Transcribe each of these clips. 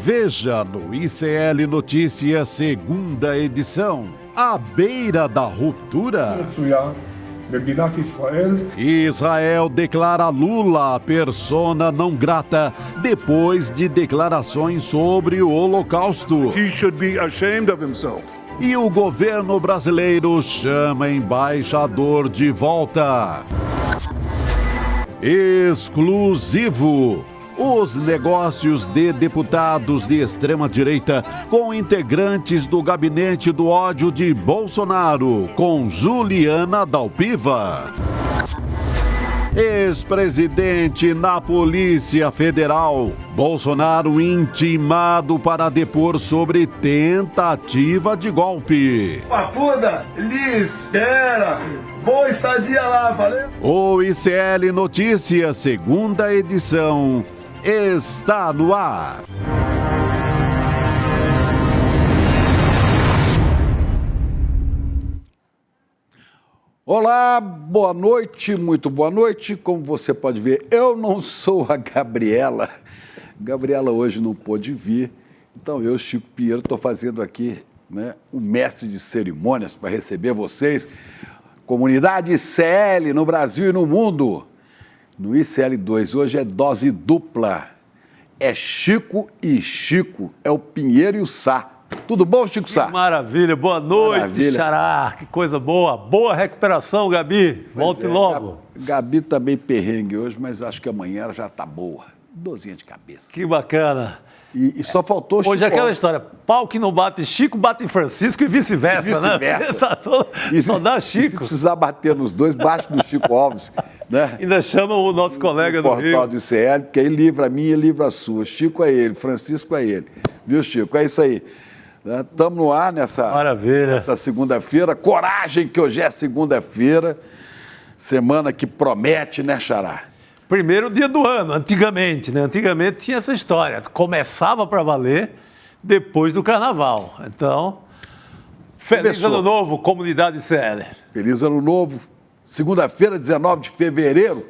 Veja no ICL Notícias, segunda edição, à beira da ruptura. Israel declara Lula persona não grata depois de declarações sobre o Holocausto. He should be ashamed of himself. E o governo brasileiro chama embaixador de volta. Exclusivo. Os negócios de deputados de extrema-direita com integrantes do gabinete do ódio de Bolsonaro, com Juliana Dalpiva. Ex-presidente na Polícia Federal. Bolsonaro intimado para depor sobre tentativa de golpe. Papuda, lhe espera. Boa estadia lá, valeu? O ICL Notícias, segunda edição, está no ar. Olá, boa noite, muito boa noite. Como você pode ver, eu não sou a Gabriela. Gabriela hoje não pôde vir, então eu, Chico Pinheiro, estou fazendo aqui, o mestre de cerimônias para receber vocês. Comunidade ICL no Brasil e no mundo. No ICL2 hoje é dose dupla. É Chico e Chico, é o Pinheiro e o Sá. Tudo bom, Chico Sá? Maravilha, boa noite, Maravilha. Xará, que coisa boa. Boa recuperação, Gabi. Volte logo. Gabi tá bem perrengue hoje, mas acho que amanhã ela já tá boa. Dorzinha de cabeça. Que bacana. E só faltou Chico. Hoje é aquela história, pau que não bate Chico, bate em Francisco e vice-versa, né? Só dá Chico. E se precisar bater nos dois, bate no Chico Alves, né? Ainda chama o nosso colega do Rio. Portal do ICL, porque aí livra a minha e livra a sua. Chico é ele, Francisco é ele. Viu, Chico? É isso aí. Estamos no ar nessa segunda-feira. Coragem que hoje é segunda-feira. Semana que promete, né, Xará? Primeiro dia do ano, antigamente, né? Antigamente tinha essa história. Começava para valer depois do Carnaval. Então, feliz Ano Novo, comunidade ICL. Feliz Ano Novo. Segunda-feira, 19 de fevereiro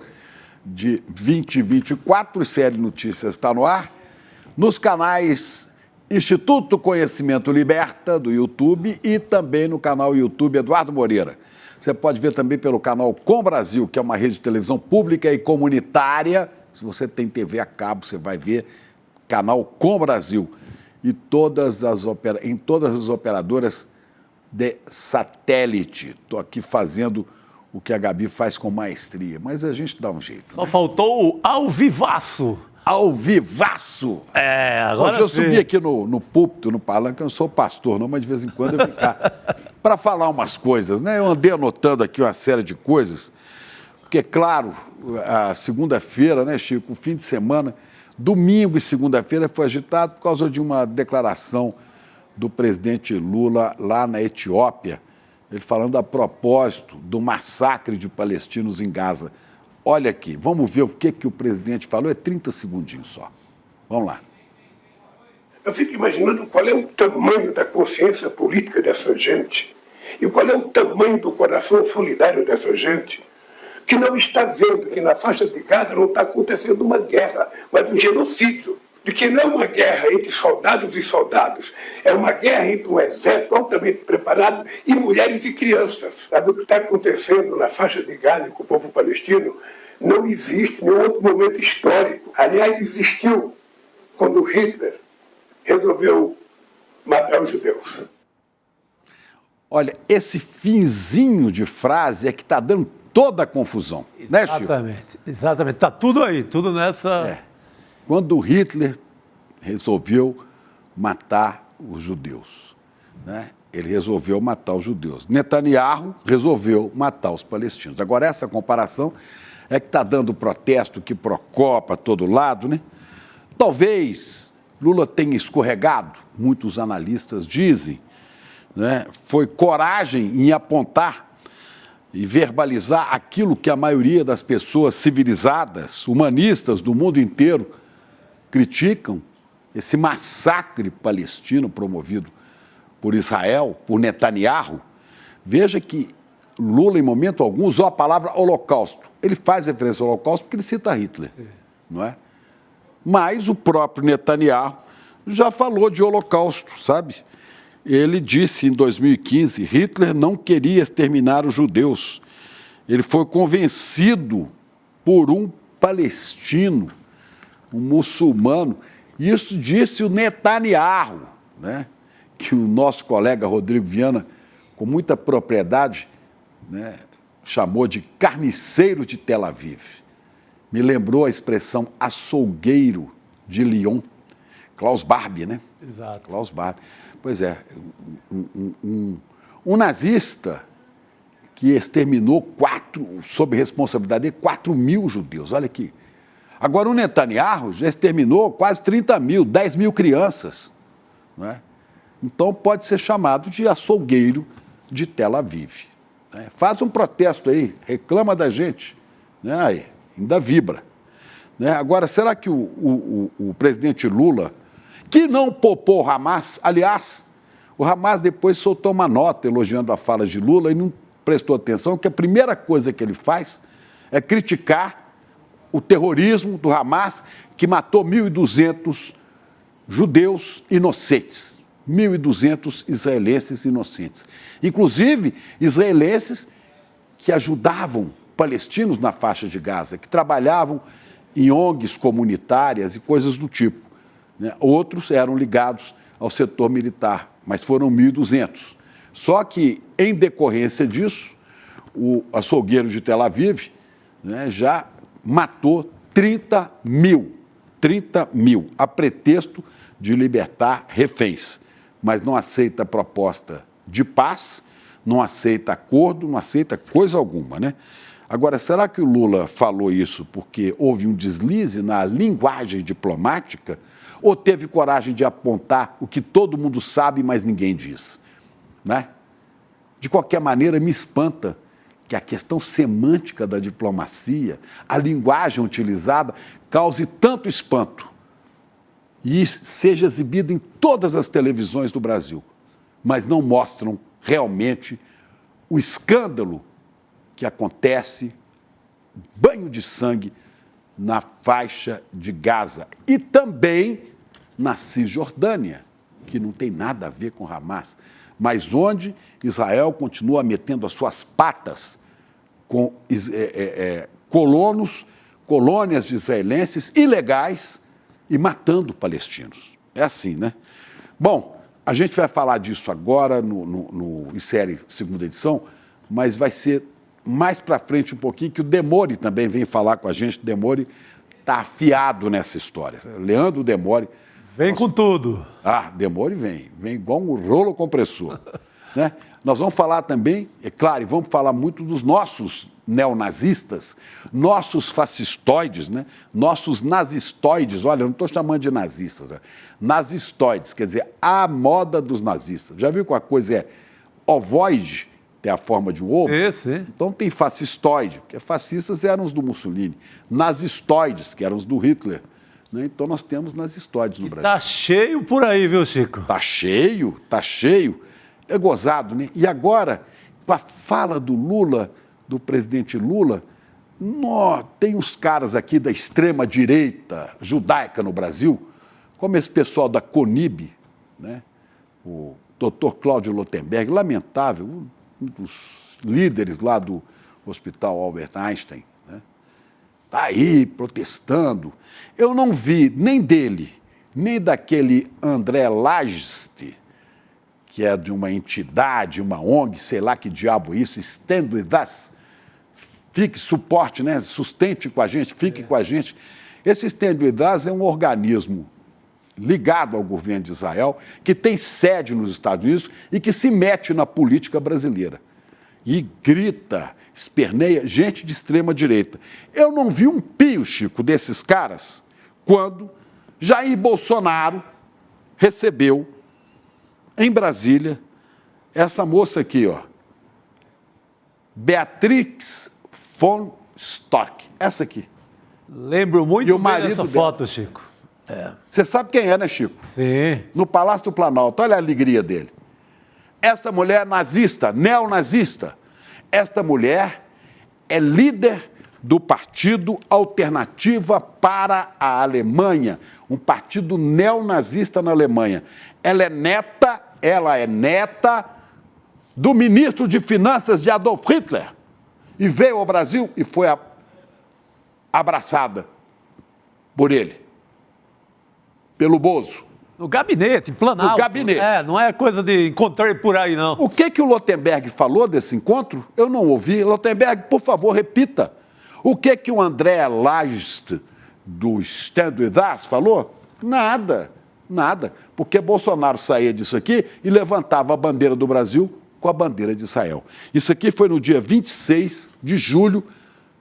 de 2024. O ICL Notícias está no ar. Nos canais Instituto Conhecimento Liberta, do YouTube, e também no canal YouTube Eduardo Moreira. Você pode ver também pelo canal Com Brasil, que é uma rede de televisão pública e comunitária. Se você tem TV a cabo, você vai ver canal Com Brasil. E em todas as operadoras de satélite. Estou aqui fazendo o que a Gabi faz com maestria, mas a gente dá um jeito. Só faltou o ao vivaço. Ao vivaço! Agora eu subi aqui no púlpito, no palanque, eu não sou pastor não, mas de vez em quando eu ficar para falar umas coisas, né? Eu andei anotando aqui uma série de coisas, porque, claro, a segunda-feira, né, Chico, o fim de semana, domingo e segunda-feira foi agitado por causa de uma declaração do presidente Lula lá na Etiópia, ele falando a propósito do massacre de palestinos em Gaza. Olha aqui, vamos ver o que o presidente falou, é 30 segundinhos só. Vamos lá. Eu fico imaginando qual é o tamanho da consciência política dessa gente e qual é o tamanho do coração solidário dessa gente que não está vendo que na faixa de Gaza não está acontecendo uma guerra, mas um genocídio. De que não é uma guerra entre soldados e soldados, é uma guerra entre um exército altamente preparado e mulheres e crianças. Sabe o que está acontecendo na faixa de Gaza com o povo palestino? Não existe nenhum outro momento histórico. Aliás, existiu quando Hitler resolveu matar os judeus. Olha, esse finzinho de frase é que está dando toda a confusão, né, Chico? Exatamente. Está tudo aí, tudo nessa... Quando Hitler resolveu matar os judeus, né? Ele resolveu matar os judeus. Netanyahu resolveu matar os palestinos. Agora, essa comparação é que está dando protesto que procopa a todo lado, né? Talvez Lula tenha escorregado, muitos analistas dizem, né? Foi coragem em apontar e verbalizar aquilo que a maioria das pessoas civilizadas, humanistas do mundo inteiro, criticam, esse massacre palestino promovido por Israel, por Netanyahu. Veja que Lula, em momento algum, usou a palavra holocausto. Ele faz referência ao holocausto porque ele cita Hitler, não é? Mas o próprio Netanyahu já falou de holocausto, sabe? Ele disse em 2015, Hitler não queria exterminar os judeus. Ele foi convencido por um palestino, um muçulmano. Isso disse o Netanyahu, né? Que o nosso colega Rodrigo Viana, com muita propriedade, né, chamou de carniceiro de Tel Aviv. Me lembrou a expressão açougueiro de Lyon. Klaus Barbie, né? Exato. Klaus Barbie. Pois é, um nazista que exterminou sob responsabilidade dele, 4 mil judeus. Olha aqui. Agora, o Netanyahu já exterminou quase 30 mil, 10 mil crianças. Não é? Então, pode ser chamado de açougueiro de Tel Aviv. Né? Faz um protesto aí, reclama da gente. Né? Aí, ainda vibra. Né? Agora, será que o presidente Lula, que não poupou o Hamas, aliás, o Hamas depois soltou uma nota elogiando a fala de Lula e não prestou atenção que a primeira coisa que ele faz é criticar o terrorismo do Hamas, que matou 1.200 judeus inocentes, 1.200 israelenses inocentes. Inclusive, israelenses que ajudavam palestinos na faixa de Gaza, que trabalhavam em ONGs comunitárias e coisas do tipo. Né? Outros eram ligados ao setor militar, mas foram 1.200. Só que, em decorrência disso, o açougueiro de Tel Aviv, né, já matou 30 mil, a pretexto de libertar reféns. Mas não aceita proposta de paz, não aceita acordo, não aceita coisa alguma, né? Agora, será que o Lula falou isso porque houve um deslize na linguagem diplomática ou teve coragem de apontar o que todo mundo sabe, mas ninguém diz? Né? De qualquer maneira, me espanta que a questão semântica da diplomacia, a linguagem utilizada, cause tanto espanto e seja exibida em todas as televisões do Brasil, mas não mostram realmente o escândalo que acontece, banho de sangue, na faixa de Gaza e também na Cisjordânia, que não tem nada a ver com Hamas, mas onde Israel continua metendo as suas patas com colônias de israelenses ilegais e matando palestinos. É assim, né? Bom, a gente vai falar disso agora em série segunda edição, mas vai ser mais para frente um pouquinho, que o Demore também vem falar com a gente. O Demore está afiado nessa história. Leandro Demore. Vem com tudo. Demore vem igual um rolo compressor. Né? Nós vamos falar também, é claro, e vamos falar muito dos nossos neonazistas, nossos fascistoides, né? Nossos nazistoides. Olha, eu não estou chamando de nazistas, nazistoides, quer dizer, a moda dos nazistas. Já viu que a coisa é ovoide? Tem a forma de um ovo. Esse. Então tem fascistoide, porque fascistas eram os do Mussolini. Nazistoides, que eram os do Hitler. Né? Então nós temos nazistoides no Brasil. Tá cheio por aí, viu, Chico? Tá cheio, tá cheio. É gozado, né? E agora, com a fala do Lula, do presidente Lula, tem uns caras aqui da extrema-direita judaica no Brasil, como esse pessoal da CONIB, né? O doutor Cláudio Lotenberg, lamentável, um dos líderes lá do Hospital Albert Einstein, né? Tá aí protestando. Eu não vi nem dele, nem daquele André Lageste, que é de uma entidade, uma ONG, sei lá que diabo é isso, Stand With Us, fique suporte, né? Sustente com a gente, fique com a gente. Esse Stand With Us é um organismo ligado ao governo de Israel, que tem sede nos Estados Unidos e que se mete na política brasileira. E grita, esperneia, gente de extrema direita. Eu não vi um pio, Chico, desses caras quando Jair Bolsonaro recebeu em Brasília essa moça aqui, ó, Beatrix von Storck, essa aqui. Lembro muito E o bem marido dessa dela. foto, Chico. Você sabe quem é, né, Chico? Sim. No Palácio do Planalto, olha a alegria dele. Esta mulher é nazista, neonazista. Esta mulher é líder do Partido Alternativa para a Alemanha, um partido neonazista na Alemanha. Ela é neta do ministro de Finanças de Adolf Hitler. E veio ao Brasil e foi abraçada por ele, pelo Bozo. No gabinete, em Planalto. No gabinete. Não é coisa de encontrar por aí, não. O que o Lautenberg falou desse encontro? Eu não ouvi. Lautenberg, por favor, repita. O que o André Lagest, do Stand With Us, falou? Nada, nada. Porque Bolsonaro saía disso aqui e levantava a bandeira do Brasil com a bandeira de Israel. Isso aqui foi no dia 26 de julho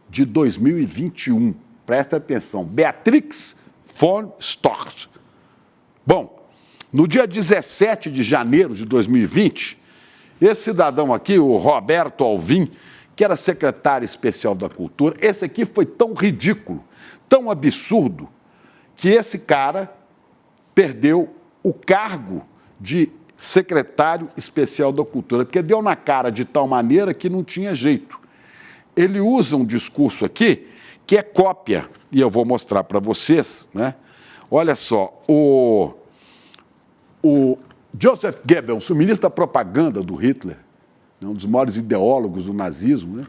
de 2021. Presta atenção. Beatrix von Storch. Bom, no dia 17 de janeiro de 2020, esse cidadão aqui, o Roberto Alvim, que era secretário especial da Cultura, esse aqui foi tão ridículo, tão absurdo, que esse cara perdeu o cargo de secretário especial da Cultura, porque deu na cara de tal maneira que não tinha jeito. Ele usa um discurso aqui que é cópia, e eu vou mostrar para vocês, né? Olha só, o Joseph Goebbels, o ministro da propaganda do Hitler, um dos maiores ideólogos do nazismo, né?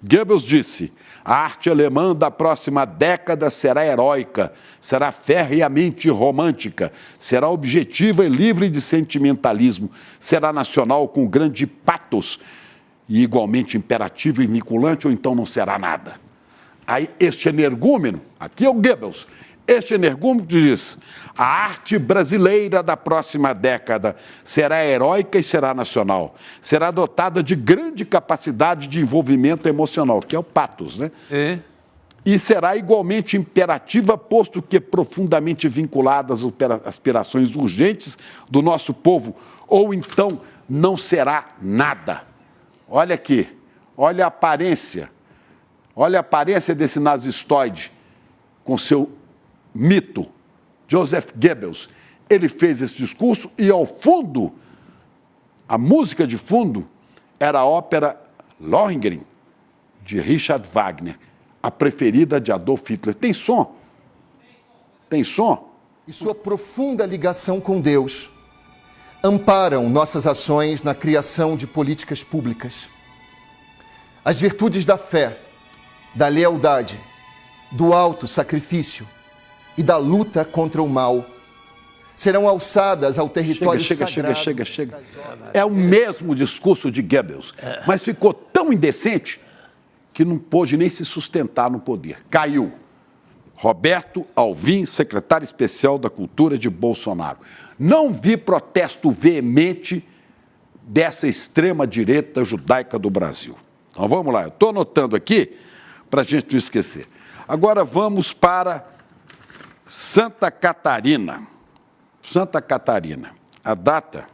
Goebbels disse: a arte alemã da próxima década será heróica, será ferreamente romântica, será objetiva e livre de sentimentalismo, será nacional com grande patos e igualmente imperativo e vinculante, ou então não será nada. Aí este energúmeno, aqui é o Goebbels, este energúmeno diz: a arte brasileira da próxima década será heróica e será nacional. Será dotada de grande capacidade de envolvimento emocional, que é o patos, né? E será igualmente imperativa, posto que profundamente vinculada às aspirações urgentes do nosso povo, ou então não será nada. Olha aqui, olha a aparência desse nazistoide com seu mito, Joseph Goebbels. Ele fez esse discurso e, ao fundo, a música de fundo era a ópera Lohengrin, de Richard Wagner, a preferida de Adolf Hitler. Tem som? Tem som? E sua profunda ligação com Deus amparam nossas ações na criação de políticas públicas. As virtudes da fé, da lealdade, do auto-sacrifício e da luta contra o mal serão alçadas ao território sagrado. Chega. É o mesmo discurso de Goebbels, mas ficou tão indecente que não pôde nem se sustentar no poder. Caiu. Roberto Alvim, secretário especial da Cultura de Bolsonaro. Não vi protesto veemente dessa extrema-direita judaica do Brasil. Então vamos lá, eu estou anotando aqui para a gente não esquecer. Agora vamos para Santa Catarina. Santa Catarina. A data,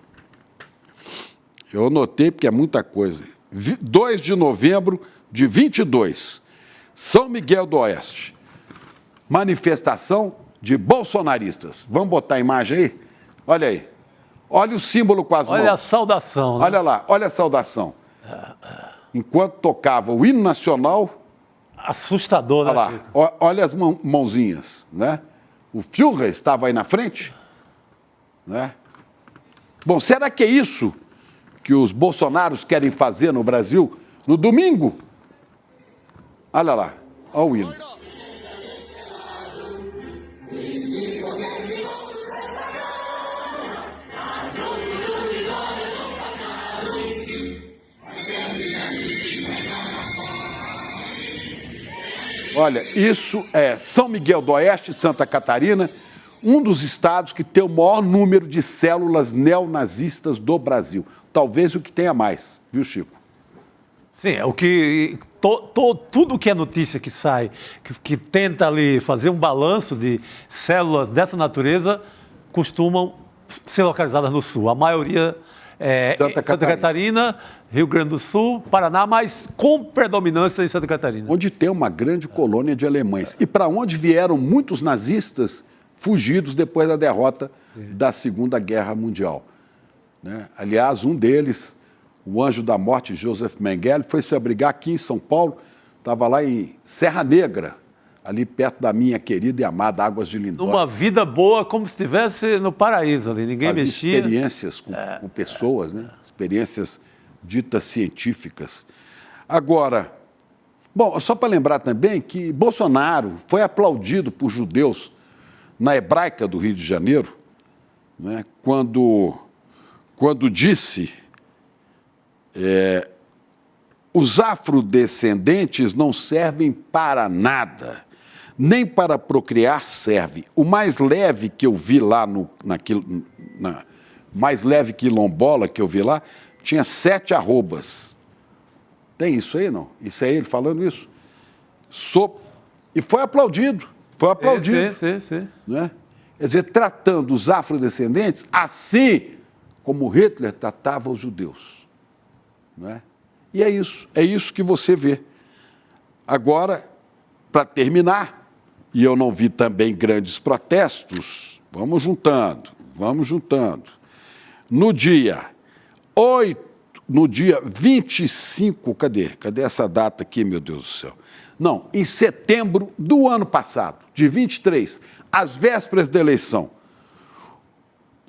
eu anotei porque é muita coisa. 2 de novembro de 22, São Miguel do Oeste. Manifestação de bolsonaristas. Vamos botar a imagem aí? Olha aí. Olha o símbolo com as mãos. Olha a saudação. Né? Olha lá, olha a saudação. Enquanto tocava o hino nacional... Assustador, né? Olha lá, olha as mãozinhas, né? O Führer estava aí na frente, né? Bom, será que é isso que os bolsonaros querem fazer no Brasil no domingo? Olha lá, olha o hino. Olha, isso é São Miguel do Oeste, Santa Catarina, um dos estados que tem o maior número de células neonazistas do Brasil. Talvez o que tenha mais, viu, Chico? Sim, é o que tudo que é notícia que sai, que tenta ali fazer um balanço de células dessa natureza, costumam ser localizadas no Sul. A maioria é Santa Catarina, Rio Grande do Sul, Paraná, mas com predominância em Santa Catarina. Onde tem uma grande colônia de alemães. E para onde vieram muitos nazistas fugidos depois da derrota da Segunda Guerra Mundial. Né? Aliás, um deles, o anjo da morte, Joseph Mengele, foi se abrigar aqui em São Paulo, Estava lá em Serra Negra, ali perto da minha querida e amada Águas de Lindóia. Uma vida boa, como se estivesse no paraíso ali, ninguém Fazia mexia. experiências com pessoas, né? Experiências ditas científicas. Agora, bom, só para lembrar também que Bolsonaro foi aplaudido por judeus na Hebraica do Rio de Janeiro, né? Quando disse os afrodescendentes não servem para nada, nem para procriar serve. O mais leve que eu vi lá, mais leve quilombola que eu vi lá, tinha 7 arrobas. Tem isso aí, não? Isso é ele falando isso? E foi aplaudido. Foi aplaudido. Sim. Né? Quer dizer, tratando os afrodescendentes assim como Hitler tratava os judeus. Né? E é isso que você vê. Agora, para terminar, e eu não vi também grandes protestos, vamos juntando. No dia 25, cadê essa data aqui, meu Deus do céu? Não, em setembro do ano passado, de 23, às vésperas da eleição.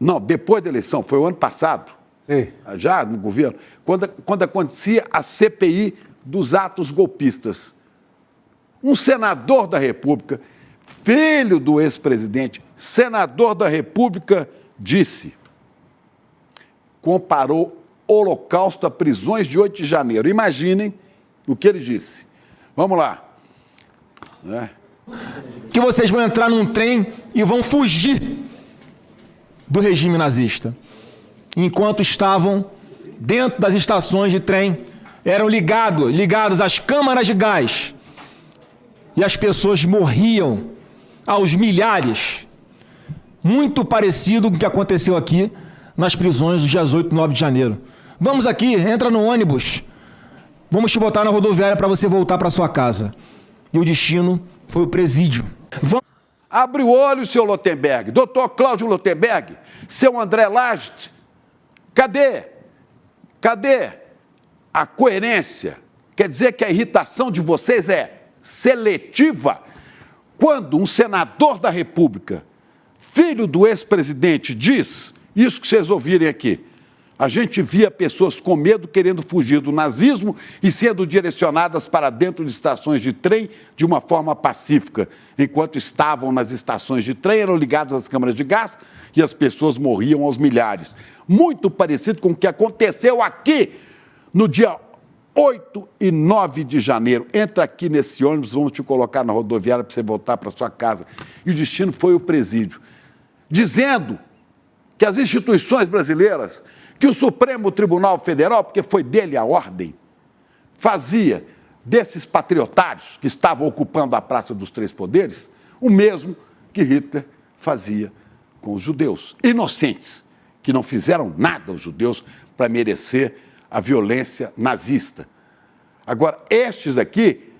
Não, depois da eleição, foi o ano passado. Sim. Já no governo, quando acontecia a CPI dos atos golpistas. Um senador da República, filho do ex-presidente, senador da República, comparou Holocausto a prisões de 8 de janeiro. Imaginem o que ele disse. Vamos lá. Que vocês vão entrar num trem e vão fugir do regime nazista. Enquanto estavam dentro das estações de trem, eram ligados às câmaras de gás. E as pessoas morriam aos milhares. Muito parecido com o que aconteceu aqui nas prisões dos dias 8 e 9 de janeiro. Vamos aqui, entra no ônibus. Vamos te botar na rodoviária para você voltar para sua casa. E o destino foi o presídio. Abre o olho, seu Lotenberg. Doutor Cláudio Lotenberg, seu André Laget. Cadê a coerência? Quer dizer que a irritação de vocês é seletiva? Quando um senador da República, filho do ex-presidente, diz isso que vocês ouvirem aqui, a gente via pessoas com medo querendo fugir do nazismo e sendo direcionadas para dentro de estações de trem de uma forma pacífica. Enquanto estavam nas estações de trem, eram ligados às câmaras de gás e as pessoas morriam aos milhares. Muito parecido com o que aconteceu aqui no dia 8 e 9 de janeiro. Entra aqui nesse ônibus, vamos te colocar na rodoviária para você voltar para sua casa. E o destino foi o presídio. Dizendo que as instituições brasileiras, que o Supremo Tribunal Federal, porque foi dele a ordem, fazia desses patriotários que estavam ocupando a Praça dos Três Poderes o mesmo que Hitler fazia com os judeus, inocentes, que não fizeram nada aos judeus para merecer a violência nazista. Agora, estes aqui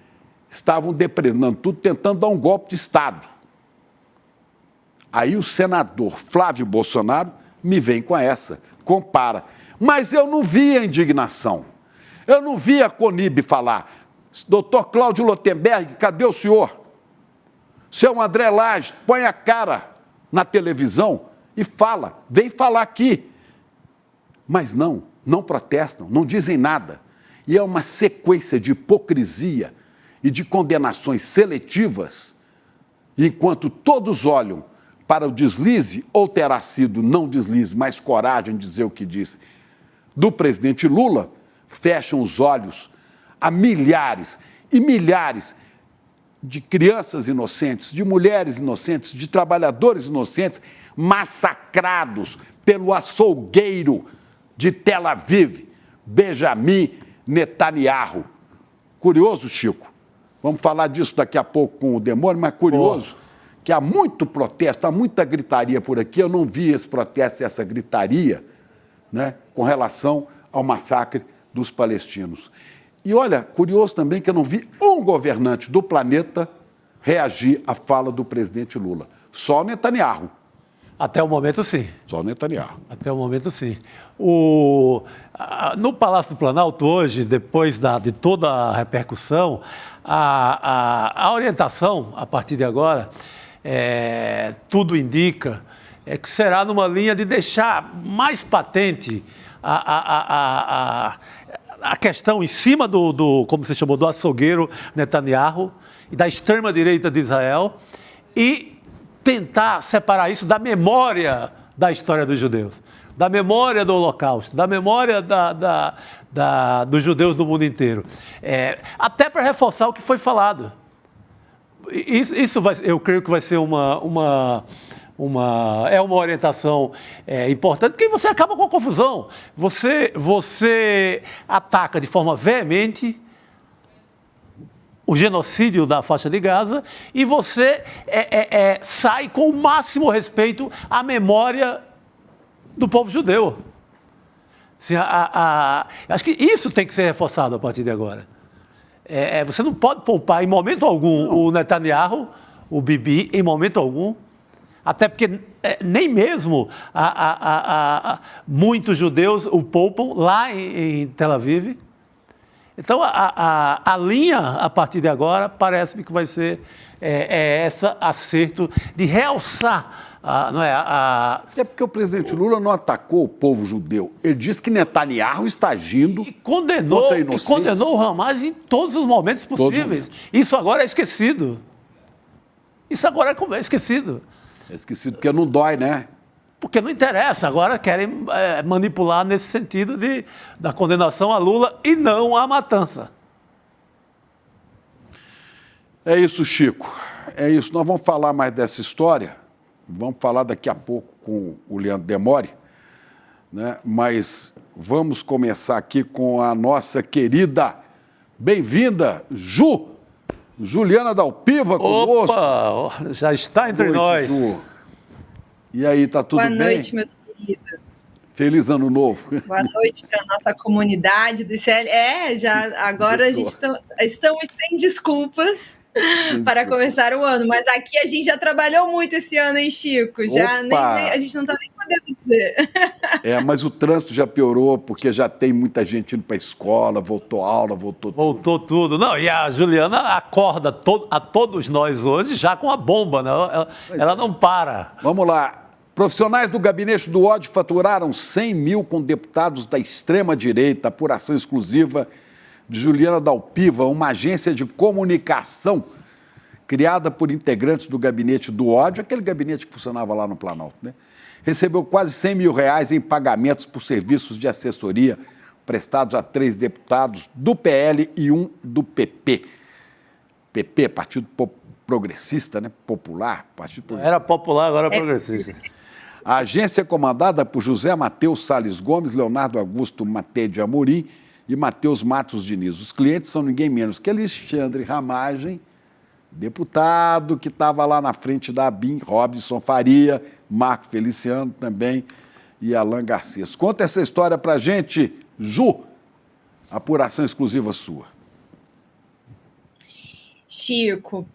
estavam depredando tudo, tentando dar um golpe de Estado. Aí o senador Flávio Bolsonaro me vem com essa, compara. Mas eu não vi a indignação. Eu não vi a Conib falar. Doutor Cláudio Lotenberg, cadê o senhor? Seu André Laget, põe a cara na televisão e fala, vem falar aqui. Mas não protestam, não dizem nada. E é uma sequência de hipocrisia e de condenações seletivas, enquanto todos olham para o deslize, ou terá sido não deslize, mas coragem de dizer o que disse, do presidente Lula, fecham os olhos a milhares e milhares de crianças inocentes, de mulheres inocentes, de trabalhadores inocentes, massacrados pelo açougueiro de Tel Aviv, Benjamin Netanyahu. Curioso, Chico. Vamos falar disso daqui a pouco com o Demônio, mas curioso que há muito protesto, há muita gritaria por aqui. Eu não vi esse protesto e essa gritaria, né, com relação ao massacre dos palestinos. E olha, curioso também que eu não vi um governante do planeta reagir à fala do presidente Lula. Só o Netanyahu. Até o momento, sim. Só o Netanyahu. Até o momento, sim. No Palácio do Planalto, hoje, depois de toda a repercussão, A orientação, a partir de agora, tudo indica, que será numa linha de deixar mais patente a questão em cima como você chamou, do açougueiro Netanyahu e da extrema-direita de Israel e tentar separar isso da memória da história dos judeus, da memória do Holocausto, da memória dos judeus do mundo inteiro. Até para reforçar o que foi falado. Isso eu creio que vai ser uma orientação importante, porque você acaba com a confusão. Você ataca de forma veemente o genocídio da faixa de Gaza e você sai com o máximo respeito à memória do povo judeu. Assim, acho que isso tem que ser reforçado a partir de agora. Você não pode poupar em momento algum o Netanyahu, o Bibi, em momento algum. Até porque nem mesmo muitos judeus o poupam lá em Tel Aviv. Então, a linha, a partir de agora, parece-me que vai ser esse acerto de realçar. Não é? É porque o presidente Lula não atacou o povo judeu. Ele disse que Netanyahu está agindo contra inocentes. E condenou o Hamas em todos os momentos possíveis. Isso agora é esquecido. Isso agora é esquecido. É esquecido porque não dói, né? Porque não interessa, agora querem manipular nesse sentido da condenação a Lula e não à matança. É isso, Chico. É isso. Nós vamos falar mais dessa história. Vamos falar daqui a pouco com o Leandro Demore, né? Mas vamos começar aqui com a nossa querida, bem-vinda, Juliana Dalpiva conosco. Opa, já está entre nós. Ju. E aí, tá tudo bem? Boa noite, meus queridos. Feliz Ano Novo. Boa noite para a nossa comunidade do ICL. Agora a gente estamos sem desculpas para começar o ano, mas aqui a gente já trabalhou muito esse ano, hein, Chico? A gente não está nem podendo dizer. Mas o trânsito já piorou, porque já tem muita gente indo para a escola, voltou aula, voltou tudo. Não, e a Juliana acorda a todos nós hoje já com a bomba, né? Ela não para. Vamos lá. Profissionais do Gabinete do Ódio faturaram 100 mil com deputados da extrema-direita, apuração exclusiva de Juliana Dalpiva, uma agência de comunicação criada por integrantes do Gabinete do Ódio, aquele gabinete que funcionava lá no Planalto, né? Recebeu quase 100 mil reais em pagamentos por serviços de assessoria prestados a 3 deputados do PL e 1 do PP. PP, Partido Progressista, né? Popular, Partido Progressista. Era popular, agora é progressista. A agência é comandada por José Matheus Salles Gomes, Leonardo Augusto Matê de Amorim e Matheus Matos Diniz. Os clientes são ninguém menos que Alexandre Ramagem, deputado que estava lá na frente da ABIN, Robson Faria, Marco Feliciano também e Alain Garcês. Conta essa história pra gente, Ju. Apuração exclusiva sua. Chico,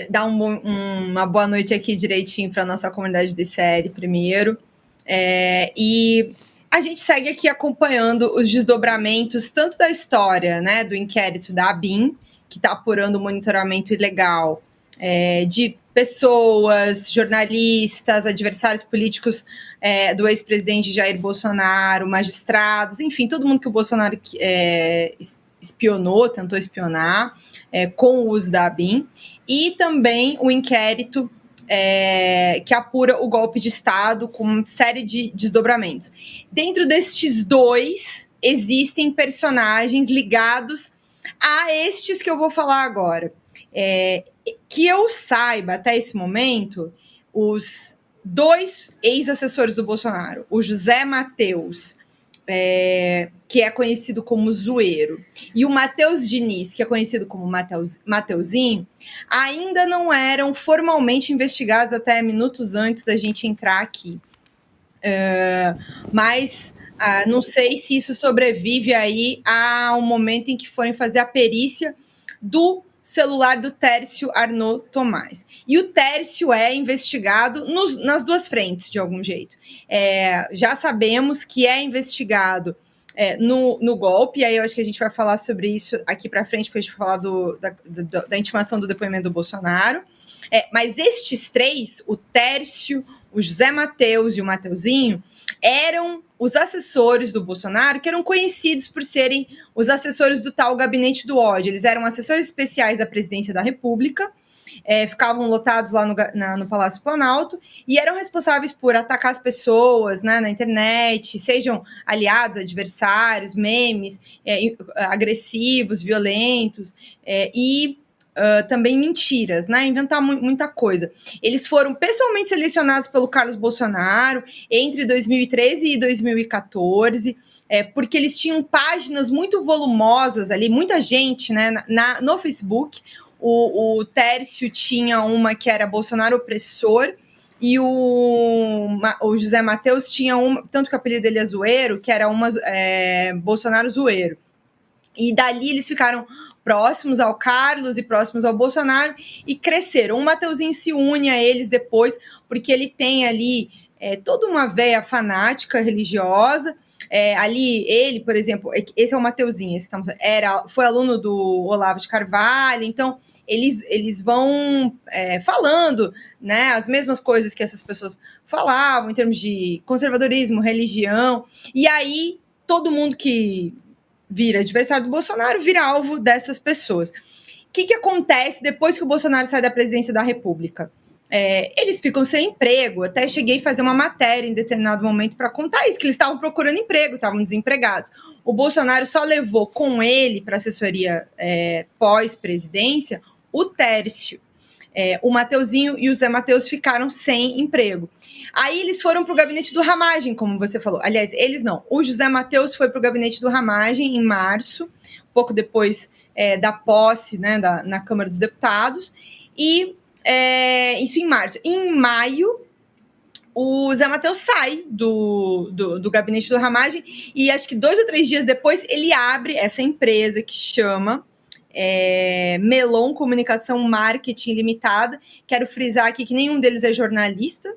dá uma boa noite aqui direitinho para a nossa comunidade de série primeiro. E a gente segue aqui acompanhando os desdobramentos tanto da história, né, do inquérito da ABIN, que está apurando o monitoramento ilegal de pessoas, jornalistas, adversários políticos do ex-presidente Jair Bolsonaro, magistrados, enfim, todo mundo que o Bolsonaro tentou espionar com o uso da ABIN, e também o inquérito que apura o golpe de Estado com uma série de desdobramentos. Dentro destes dois, existem personagens ligados a estes que eu vou falar agora. Que eu saiba, até esse momento, os 2 ex-assessores do Bolsonaro, o José Matheus, que é conhecido como Zoeiro, e o Matheus Diniz, que é conhecido como Mateuzinho, ainda não eram formalmente investigados até minutos antes da gente entrar aqui. Mas não sei se isso sobrevive aí ao momento em que forem fazer a perícia do celular do Tércio Arnaud Tomás. E o Tércio é investigado nas duas frentes, de algum jeito. Já sabemos que é investigado no golpe, e aí eu acho que a gente vai falar sobre isso aqui para frente, porque a gente vai falar da intimação do depoimento do Bolsonaro. Mas estes três, o Tércio, o José Mateus e o Mateuzinho, eram os assessores do Bolsonaro, que eram conhecidos por serem os assessores do tal Gabinete do Ódio. Eles eram assessores especiais da Presidência da República, ficavam lotados lá no Palácio Planalto e eram responsáveis por atacar as pessoas, né, na internet, sejam aliados, adversários, memes, agressivos, violentos, e também mentiras, né? Inventar muita coisa. Eles foram pessoalmente selecionados pelo Carlos Bolsonaro entre 2013 e 2014, porque eles tinham páginas muito volumosas ali, muita gente, né, no Facebook. O Tércio tinha uma que era Bolsonaro Opressor, e o José Mateus tinha uma, tanto que o apelido dele é Zoeiro, que era uma Bolsonaro Zoeiro. E dali eles ficaram próximos ao Carlos e próximos ao Bolsonaro e cresceram. O Mateuzinho se une a eles depois, porque ele tem ali toda uma veia fanática religiosa. Ali, ele, por exemplo, esse é o Mateuzinho, foi aluno do Olavo de Carvalho, então eles vão falando, né, as mesmas coisas que essas pessoas falavam em termos de conservadorismo, religião, e aí todo mundo que vira adversário do Bolsonaro vira alvo dessas pessoas. O que acontece depois que o Bolsonaro sai da presidência da República? Eles ficam sem emprego. Até cheguei a fazer uma matéria em determinado momento para contar isso, que eles estavam procurando emprego, estavam desempregados. O Bolsonaro só levou com ele para a assessoria pós-presidência o Tércio. O Mateuzinho e o Zé Mateus ficaram sem emprego. Aí eles foram para o gabinete do Ramagem, como você falou. Aliás, eles não. O José Mateus foi para o gabinete do Ramagem em março, pouco depois da posse, né, na Câmara dos Deputados. E isso em março. Em maio, o Zé Mateus sai do gabinete do Ramagem e acho que 2 ou 3 dias depois ele abre essa empresa que chama Melon Comunicação Marketing Limitada. Quero frisar aqui que nenhum deles é jornalista,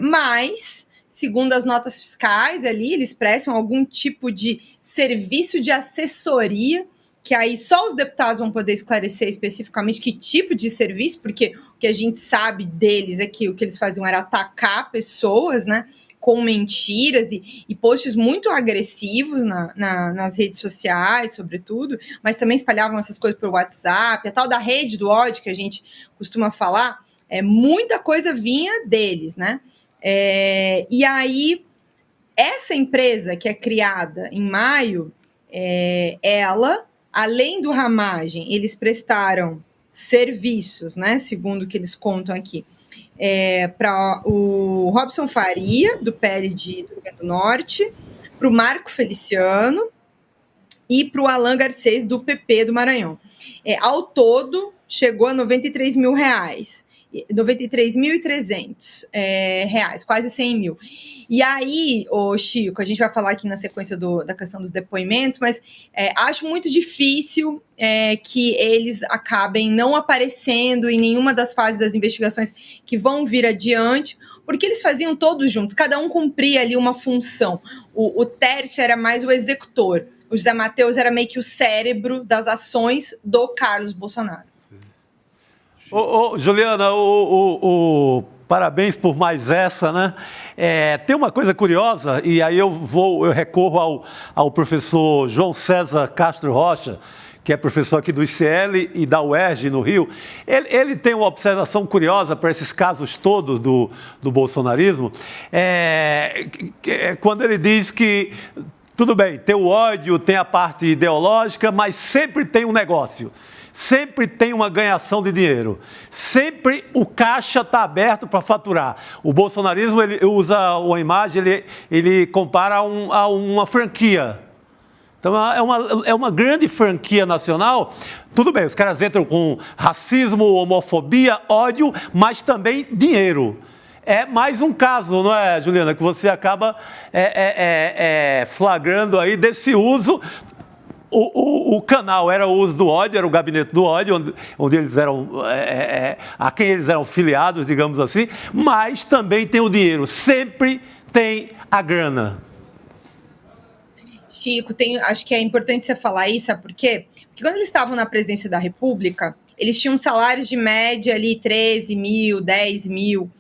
mas, segundo as notas fiscais ali, eles prestam algum tipo de serviço de assessoria, que aí só os deputados vão poder esclarecer especificamente que tipo de serviço, porque o que a gente sabe deles é que o que eles faziam era atacar pessoas, né, com mentiras e posts muito agressivos nas redes sociais, sobretudo, mas também espalhavam essas coisas por WhatsApp, a tal da rede do ódio que a gente costuma falar, muita coisa vinha deles, né? E aí, essa empresa que é criada em maio, ela, além do Ramagem, eles prestaram serviços, né? Segundo o que eles contam aqui, para o Robson Faria, do PL do Rio Grande do Norte, para o Marco Feliciano e para o Alan Garcês, do PP do Maranhão. Ao todo, chegou a R$93 mil. 93.300 reais, quase 100 mil. E aí, Chico, a gente vai falar aqui na sequência da questão dos depoimentos, mas acho muito difícil que eles acabem não aparecendo em nenhuma das fases das investigações que vão vir adiante, porque eles faziam todos juntos, cada um cumpria ali uma função. O Tércio era mais o executor, o José Mateus era meio que o cérebro das ações do Carlos Bolsonaro. Juliana, parabéns por mais essa, né? Tem uma coisa curiosa, e aí eu recorro ao professor João César Castro Rocha, que é professor aqui do ICL e da UERJ, no Rio. Ele tem uma observação curiosa para esses casos todos do bolsonarismo, quando ele diz que, tudo bem, tem o ódio, tem a parte ideológica, mas sempre tem um negócio. Sempre tem uma ganhação de dinheiro. Sempre o caixa está aberto para faturar. O bolsonarismo, ele usa uma imagem, ele compara a uma franquia. Então, é uma grande franquia nacional. Tudo bem, os caras entram com racismo, homofobia, ódio, mas também dinheiro. É mais um caso, não é, Juliana, que você acaba flagrando aí desse uso. O canal era o uso do ódio, era o gabinete do ódio, onde eles eram, a quem eles eram filiados, digamos assim, mas também tem o dinheiro, sempre tem a grana. Chico, acho que é importante você falar isso, sabe por quê? Porque quando eles estavam na presidência da República, eles tinham salários de média ali 13 mil, 10 mil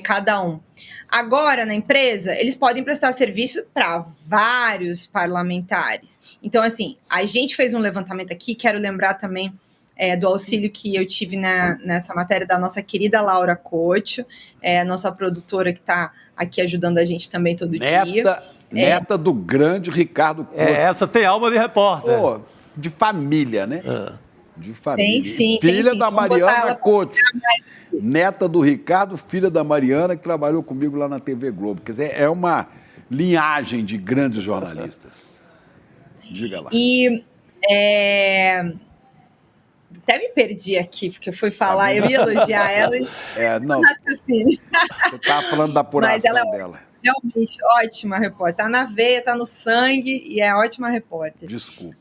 cada um. Agora, na empresa, eles podem prestar serviço para vários parlamentares. Então, assim, a gente fez um levantamento aqui, quero lembrar também do auxílio que eu tive nessa matéria da nossa querida Laura Couto, a nossa produtora que está aqui ajudando a gente também todo dia. Neta do grande Ricardo Couto. Essa tem alma de repórter. Pô, de família, né? De família. Tem sim. Filha da Mariana Couto. Neta do Ricardo, filha da Mariana, que trabalhou comigo lá na TV Globo. Quer dizer, é uma linhagem de grandes jornalistas. Diga lá. E até me perdi aqui, porque eu fui falar, eu ia elogiar ela e não, raciocínio. você estava falando da apuração dela. Realmente ótima repórter. Tá na veia, tá no sangue e é ótima repórter. Desculpa.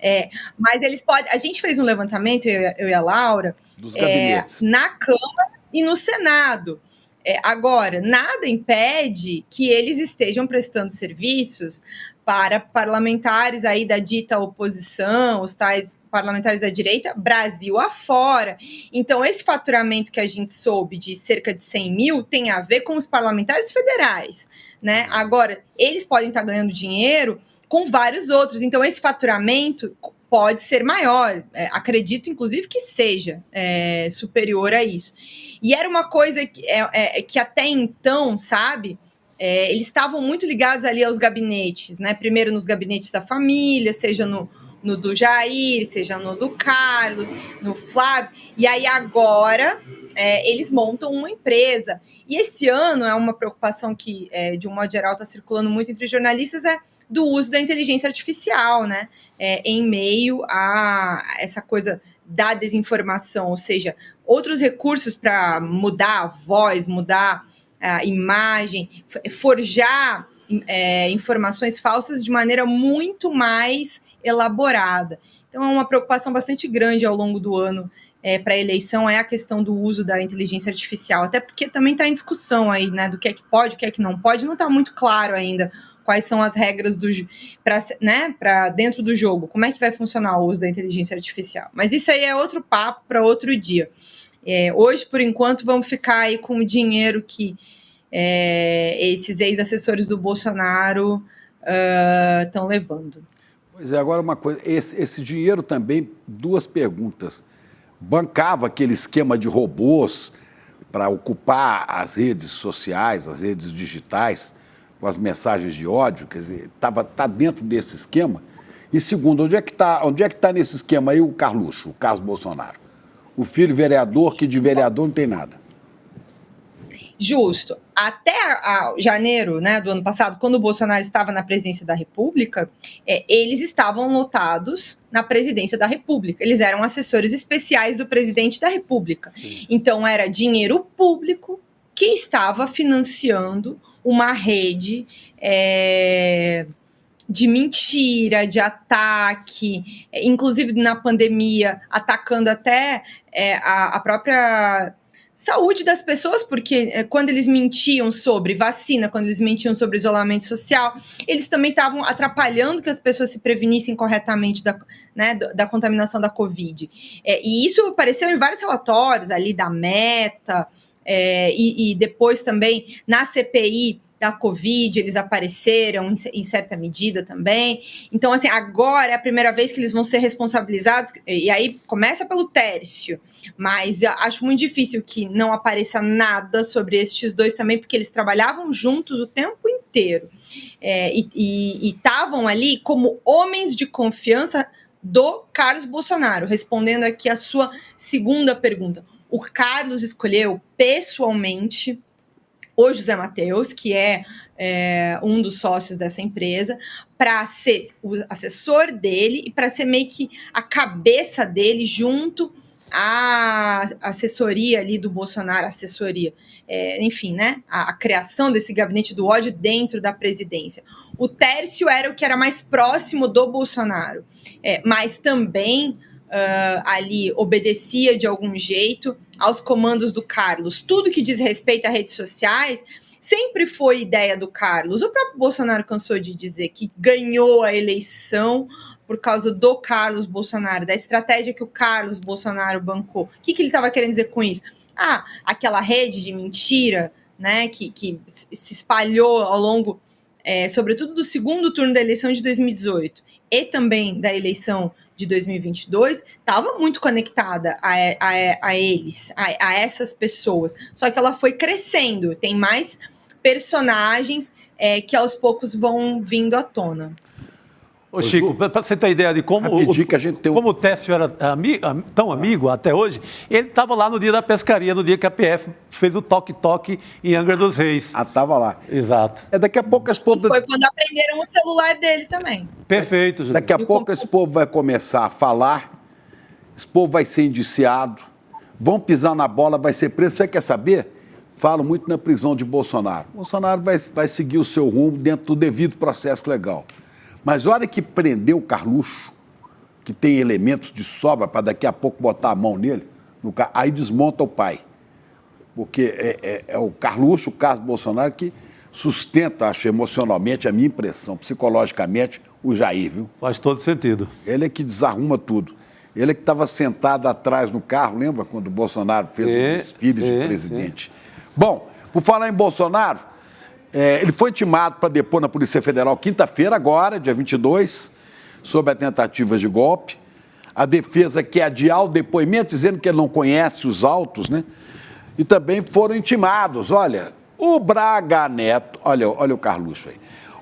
Mas eles podem. A gente fez um levantamento, eu e a Laura, dos gabinetes, na Câmara e no Senado. Agora, nada impede que eles estejam prestando serviços para parlamentares aí da dita oposição, os tais parlamentares da direita, Brasil afora. Então, esse faturamento que a gente soube de cerca de 100 mil tem a ver com os parlamentares federais, né? Agora, eles podem estar ganhando dinheiro com vários outros. Então, esse faturamento pode ser maior. Acredito, inclusive, que seja superior a isso. E era uma coisa que até então, sabe... eles estavam muito ligados ali aos gabinetes, né? Primeiro nos gabinetes da família, seja no do Jair, seja no do Carlos, no Flávio. E aí agora eles montam uma empresa. E esse ano é uma preocupação que, de um modo geral, está circulando muito entre jornalistas, do uso da inteligência artificial, né? Em meio a essa coisa da desinformação, ou seja, outros recursos para mudar a voz, mudar a imagem, forjar informações falsas de maneira muito mais elaborada. Então, é uma preocupação bastante grande ao longo do ano para a eleição, a questão do uso da inteligência artificial, até porque também está em discussão aí, né, do que é que pode, o que é que não pode, não está muito claro ainda quais são as regras para dentro do jogo, como é que vai funcionar o uso da inteligência artificial. Mas isso aí é outro papo para outro dia. Hoje, por enquanto, vamos ficar aí com o dinheiro que esses ex-assessores do Bolsonaro estão levando. Pois é, agora uma coisa, esse dinheiro também, duas perguntas. Bancava aquele esquema de robôs para ocupar as redes sociais, as redes digitais, com as mensagens de ódio, quer dizer, tá dentro desse esquema? E segundo, onde é que tá nesse esquema aí o Carluxo, o Carlos Bolsonaro? O filho vereador, que de vereador não tem nada. Justo. Até janeiro, né, do ano passado, quando o Bolsonaro estava na presidência da República, eles estavam lotados na presidência da República. Eles eram assessores especiais do presidente da República. Então, era dinheiro público que estava financiando uma rede de mentira, de ataque, inclusive na pandemia, atacando até a própria saúde das pessoas, porque quando eles mentiam sobre vacina, quando eles mentiam sobre isolamento social, eles também estavam atrapalhando que as pessoas se prevenissem corretamente da contaminação da Covid. E isso apareceu em vários relatórios ali da Meta, e depois também na CPI da Covid, eles apareceram em certa medida também. Então, assim, agora é a primeira vez que eles vão ser responsabilizados, e aí começa pelo Tércio, mas eu acho muito difícil que não apareça nada sobre estes dois também, porque eles trabalhavam juntos o tempo inteiro, e estavam ali como homens de confiança do Carlos Bolsonaro, respondendo aqui a sua segunda pergunta. O Carlos escolheu pessoalmente o José Matheus, que é um dos sócios dessa empresa, para ser o assessor dele e para ser meio que a cabeça dele junto à assessoria ali do Bolsonaro, enfim, né? A criação desse gabinete do ódio dentro da presidência. O Tércio era o que era mais próximo do Bolsonaro, mas também ali obedecia de algum jeito aos comandos do Carlos. Tudo que diz respeito a redes sociais sempre foi ideia do Carlos. O próprio Bolsonaro cansou de dizer que ganhou a eleição por causa do Carlos Bolsonaro, da estratégia que o Carlos Bolsonaro bancou. O que ele estava querendo dizer com isso? Aquela rede de mentira, né, que se espalhou ao longo, sobretudo do segundo turno da eleição de 2018 e também da eleição de 2022, estava muito conectada a eles, a essas pessoas. Só que ela foi crescendo, tem mais personagens que aos poucos vão vindo à tona. Ô Chico, para você ter ideia de como como o Técio era tão amigo até hoje, ele estava lá no dia da pescaria, no dia que a PF fez o toque-toque em Angra dos Reis. Estava lá. Exato. Daqui a pouco esse povo... Foi quando aprenderam o celular dele também. Perfeito. José. Daqui a pouco esse povo vai começar a falar, esse povo vai ser indiciado, vão pisar na bola, vai ser preso. Você quer saber? Falo muito na prisão de Bolsonaro. Bolsonaro vai seguir o seu rumo dentro do devido processo legal. Mas a hora que prendeu o Carluxo, que tem elementos de sobra para daqui a pouco botar a mão nele, aí desmonta o pai. Porque é o Carluxo, o Carlos Bolsonaro, que sustenta, acho, emocionalmente, a minha impressão, psicologicamente, o Jair, viu? Faz todo sentido. Ele é que desarruma tudo. Ele é que estava sentado atrás no carro, lembra quando o Bolsonaro fez o desfile de presidente? Bom, por falar em Bolsonaro, ele foi intimado para depor na Polícia Federal quinta-feira, agora, dia 22, sobre a tentativa de golpe. A defesa quer adiar o depoimento, dizendo que ele não conhece os autos, né? E também foram intimados, olha, o Braga Neto, olha o Carluxo aí,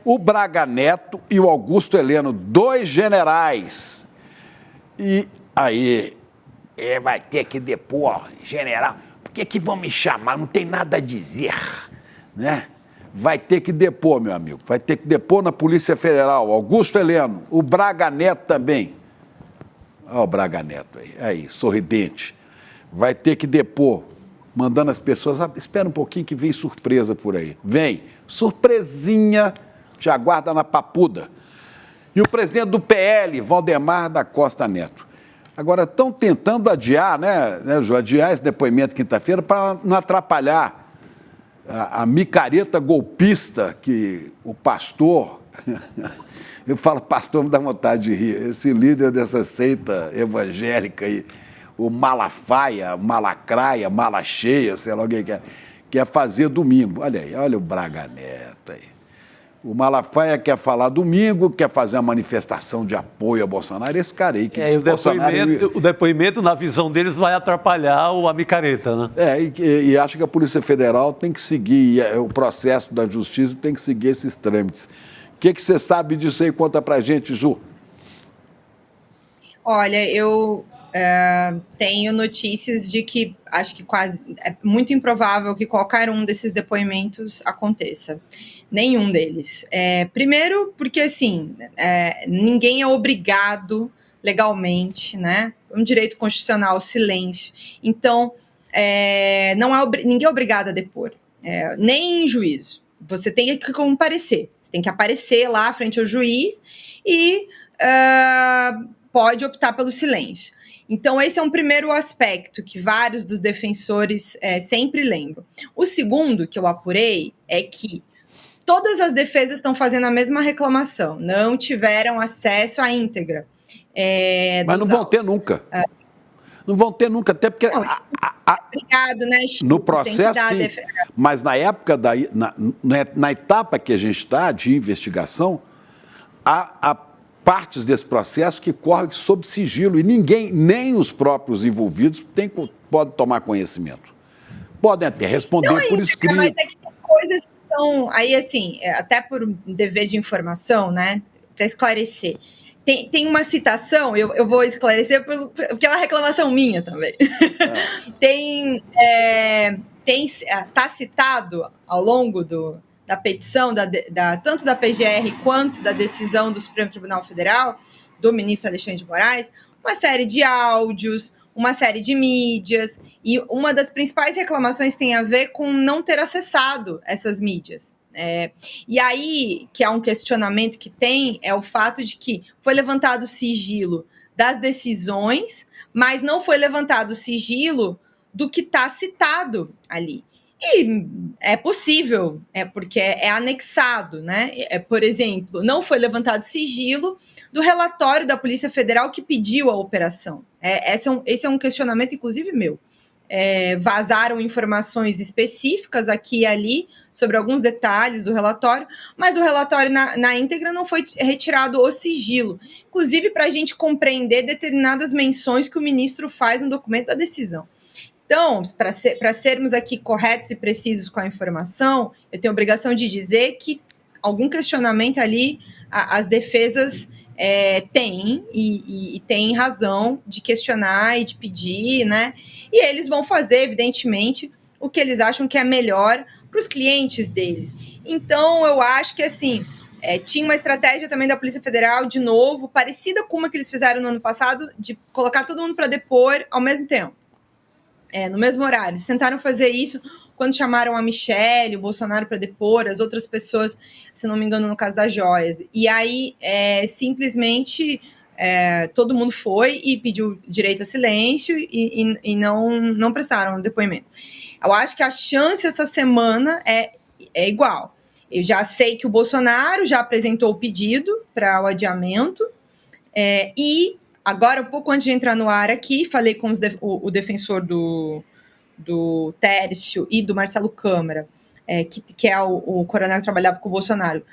o Braga Neto e o Augusto Heleno, 2 generais. E aí, vai ter que depor, general, por que vão me chamar? Não tem nada a dizer, né? Vai ter que depor, meu amigo, vai ter que depor na Polícia Federal, Augusto Heleno, o Braga Neto também. Olha o Braga Neto aí, sorridente. Vai ter que depor, mandando as pessoas, espera um pouquinho que vem surpresa por aí. Vem, surpresinha, te aguarda na papuda. E o presidente do PL, Valdemar da Costa Neto. Agora, estão tentando adiar, né, Ju, adiar esse depoimento quinta-feira para não atrapalhar a micareta golpista que o pastor, eu falo pastor, me dá vontade de rir, esse líder dessa seita evangélica aí, o Malafaia, Malacraia, Malacheia, sei lá o que quer fazer domingo. Olha aí, olha o Braga Neto aí. O Malafaia quer falar domingo, quer fazer uma manifestação de apoio a Bolsonaro. Esse cara aí que o depoimento, na visão deles, vai atrapalhar a micareta, né? E acha que a Polícia Federal tem que seguir o processo da justiça, tem que seguir esses trâmites. O que você sabe disso aí? Conta pra gente, Ju. Olha, eu tenho notícias de que acho que é muito improvável que qualquer um desses depoimentos aconteça. Nenhum deles. Primeiro, porque assim, ninguém é obrigado legalmente, né? Um direito constitucional, o silêncio. Então, ninguém é obrigado a depor, nem em juízo. Você tem que comparecer. Você tem que aparecer lá frente ao juiz e pode optar pelo silêncio. Então, esse é um primeiro aspecto que vários dos defensores sempre lembram. O segundo que eu apurei é que todas as defesas estão fazendo a mesma reclamação, não tiveram acesso à íntegra. Mas não vão ter nunca. Não vão ter nunca, até porque... Não, obrigado, né, Chico? No processo, sim, mas na época, na etapa que a gente está de investigação, há partes desse processo que correm sob sigilo e ninguém, nem os próprios envolvidos, podem tomar conhecimento. Podem até responder por escrito. Mas é que tem coisas que estão... Aí, assim, até por um dever de informação, né, para esclerecer. Tem uma citação, eu vou esclarecer, porque é uma reclamação minha também. Está citado ao longo da petição, tanto da PGR quanto da decisão do Supremo Tribunal Federal, do ministro Alexandre de Moraes, uma série de áudios, uma série de mídias, e uma das principais reclamações tem a ver com não ter acessado essas mídias. E aí, que é um questionamento que tem, é o fato de que foi levantado o sigilo das decisões, mas não foi levantado o sigilo do que está citado ali. E é possível, porque é anexado, né? Por exemplo, não foi levantado sigilo do relatório da Polícia Federal que pediu a operação. Esse é um questionamento, inclusive, meu. Vazaram informações específicas aqui e ali sobre alguns detalhes do relatório, mas o relatório na íntegra não foi retirado o sigilo, inclusive para a gente compreender determinadas menções que o ministro faz no documento da decisão. Então, para sermos aqui corretos e precisos com a informação, eu tenho a obrigação de dizer que algum questionamento ali, as defesas têm e têm razão de questionar e de pedir, né? E eles vão fazer, evidentemente, o que eles acham que é melhor para os clientes deles. Então, eu acho que, assim, tinha uma estratégia também da Polícia Federal, de novo, parecida com uma que eles fizeram no ano passado, de colocar todo mundo para depor ao mesmo tempo. No mesmo horário. Eles tentaram fazer isso quando chamaram a Michelle, o Bolsonaro para depor, as outras pessoas, se não me engano, no caso das joias. E aí, simplesmente, todo mundo foi e pediu direito a silêncio e não prestaram depoimento. Eu acho que a chance essa semana é igual. Eu já sei que o Bolsonaro já apresentou o pedido para o adiamento e agora, um pouco antes de entrar no ar aqui, falei com o defensor do Tércio e do Marcelo Câmara, que é o coronel que trabalhava com o Bolsonaro,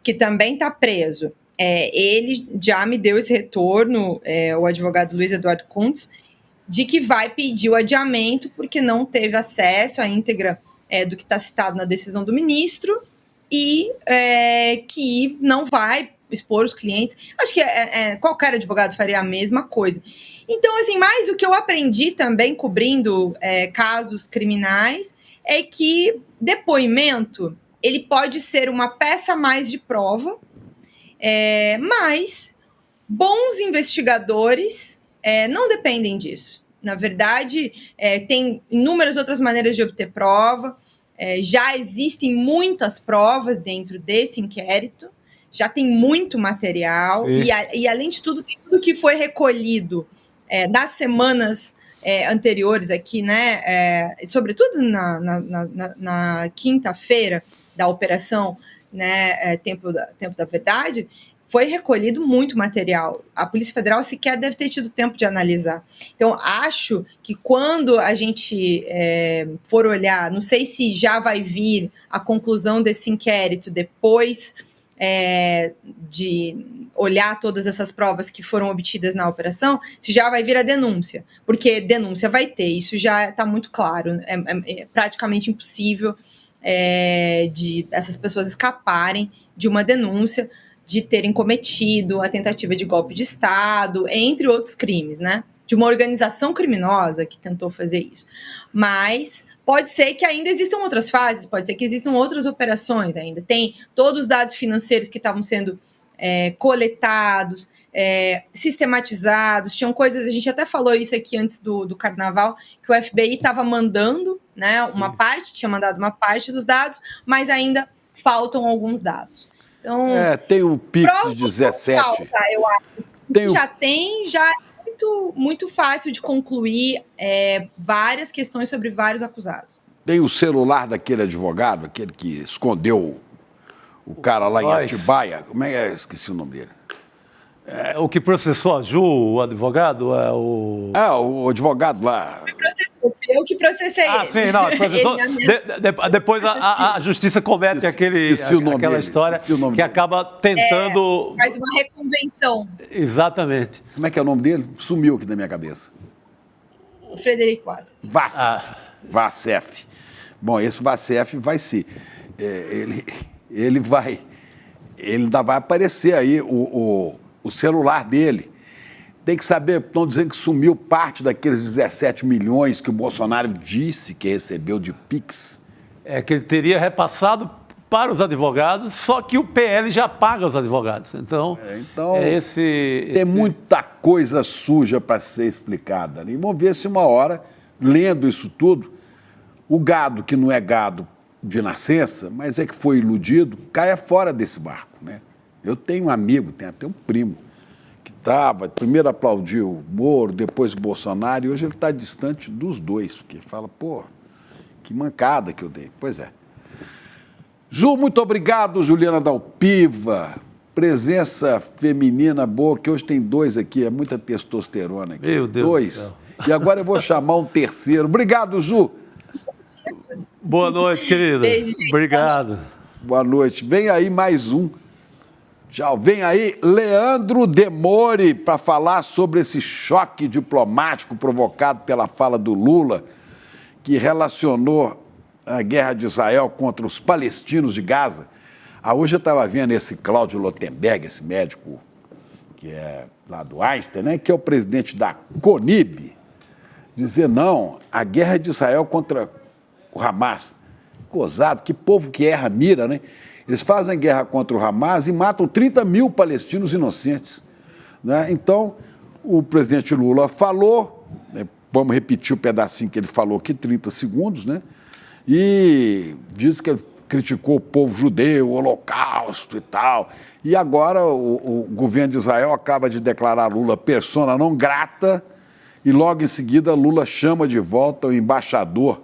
que também está preso. Ele já me deu esse retorno, o advogado Luiz Eduardo Kuntz, de que vai pedir o adiamento porque não teve acesso à íntegra do que está citado na decisão do ministro e que não vai expor os clientes. Acho que qualquer advogado faria a mesma coisa. Então, assim, mas o que eu aprendi também cobrindo casos criminais é que depoimento, ele pode ser uma peça a mais de prova, mas bons investigadores não dependem disso. Na verdade, tem inúmeras outras maneiras de obter prova, já existem muitas provas dentro desse inquérito, já tem muito material, e além de tudo, tem tudo que foi recolhido nas semanas anteriores aqui, né? Sobretudo na quinta-feira da operação, né? Tempo da Verdade, foi recolhido muito material. A Polícia Federal sequer deve ter tido tempo de analisar. Então, acho que quando a gente for olhar, não sei se já vai vir a conclusão desse inquérito depois de olhar todas essas provas que foram obtidas na operação, se já vai vir a denúncia, porque denúncia vai ter, isso já está muito claro, é praticamente impossível de essas pessoas escaparem de uma denúncia, de terem cometido a tentativa de golpe de Estado, entre outros crimes, né? De uma organização criminosa que tentou fazer isso. Mas pode ser que ainda existam outras fases, pode ser que existam outras operações ainda. Tem todos os dados financeiros que estavam sendo coletados, sistematizados, tinham coisas, a gente até falou isso aqui antes do Carnaval, que o FBI estava mandando, né, tinha mandado uma parte dos dados, mas ainda faltam alguns dados. Então, tem o Pix 17. Falta, eu acho. Já é muito fácil de concluir várias questões sobre vários acusados. Tem o celular daquele advogado, aquele que escondeu o cara lá em Atibaia. Como é que esqueci o nome dele? O que processou a Ju, o advogado, o advogado lá. Eu que processei ele. Sim, não, processou. Depois a justiça comete aquela história que acaba tentando... faz uma reconvenção. Exatamente. Como é que é o nome dele? Sumiu aqui da minha cabeça. O Frederico Wassef. Wassef. Bom, esse Wassef vai ser... Ele ainda vai aparecer aí o celular dele. Tem que saber, estão dizendo que sumiu parte daqueles 17 milhões que o Bolsonaro disse que recebeu de Pix. Que ele teria repassado para os advogados, só que o PL já paga os advogados. Então tem muita coisa suja para ser explicada ali. Vamos ver se uma hora, lendo isso tudo, o gado que não é gado de nascença, mas que foi iludido, caia fora desse barco, né? Eu tenho um amigo, tenho até um primo, que primeiro aplaudiu o Moro, depois o Bolsonaro, e hoje ele está distante dos dois, porque fala, Que mancada que eu dei. Pois é. Ju, muito obrigado, Juliana Dalpiva. Presença feminina boa, que hoje tem 2 aqui, é muita testosterona aqui. Meu Deus 2. do céu. E agora eu vou chamar um terceiro. Obrigado, Ju. Boa noite, querida. Beijo, gente. Obrigado. Boa noite. Vem aí mais um. Tchau. Vem aí Leandro Demore para falar sobre esse choque diplomático provocado pela fala do Lula, que relacionou a guerra de Israel contra os palestinos de Gaza. Hoje eu estava vendo esse Cláudio Lotenberg, esse médico que é lá do Einstein, né, que é o presidente da CONIB, dizer, não, a guerra de Israel contra o Hamas. Gozado, que povo que erra mira, né? Eles fazem guerra contra o Hamas e matam 30 mil palestinos inocentes, né? Então, o presidente Lula falou, né, vamos repetir o pedacinho que ele falou aqui, 30 segundos, né? E diz que ele criticou o povo judeu, o Holocausto e tal. E agora o governo de Israel acaba de declarar Lula persona não grata e logo em seguida Lula chama de volta o embaixador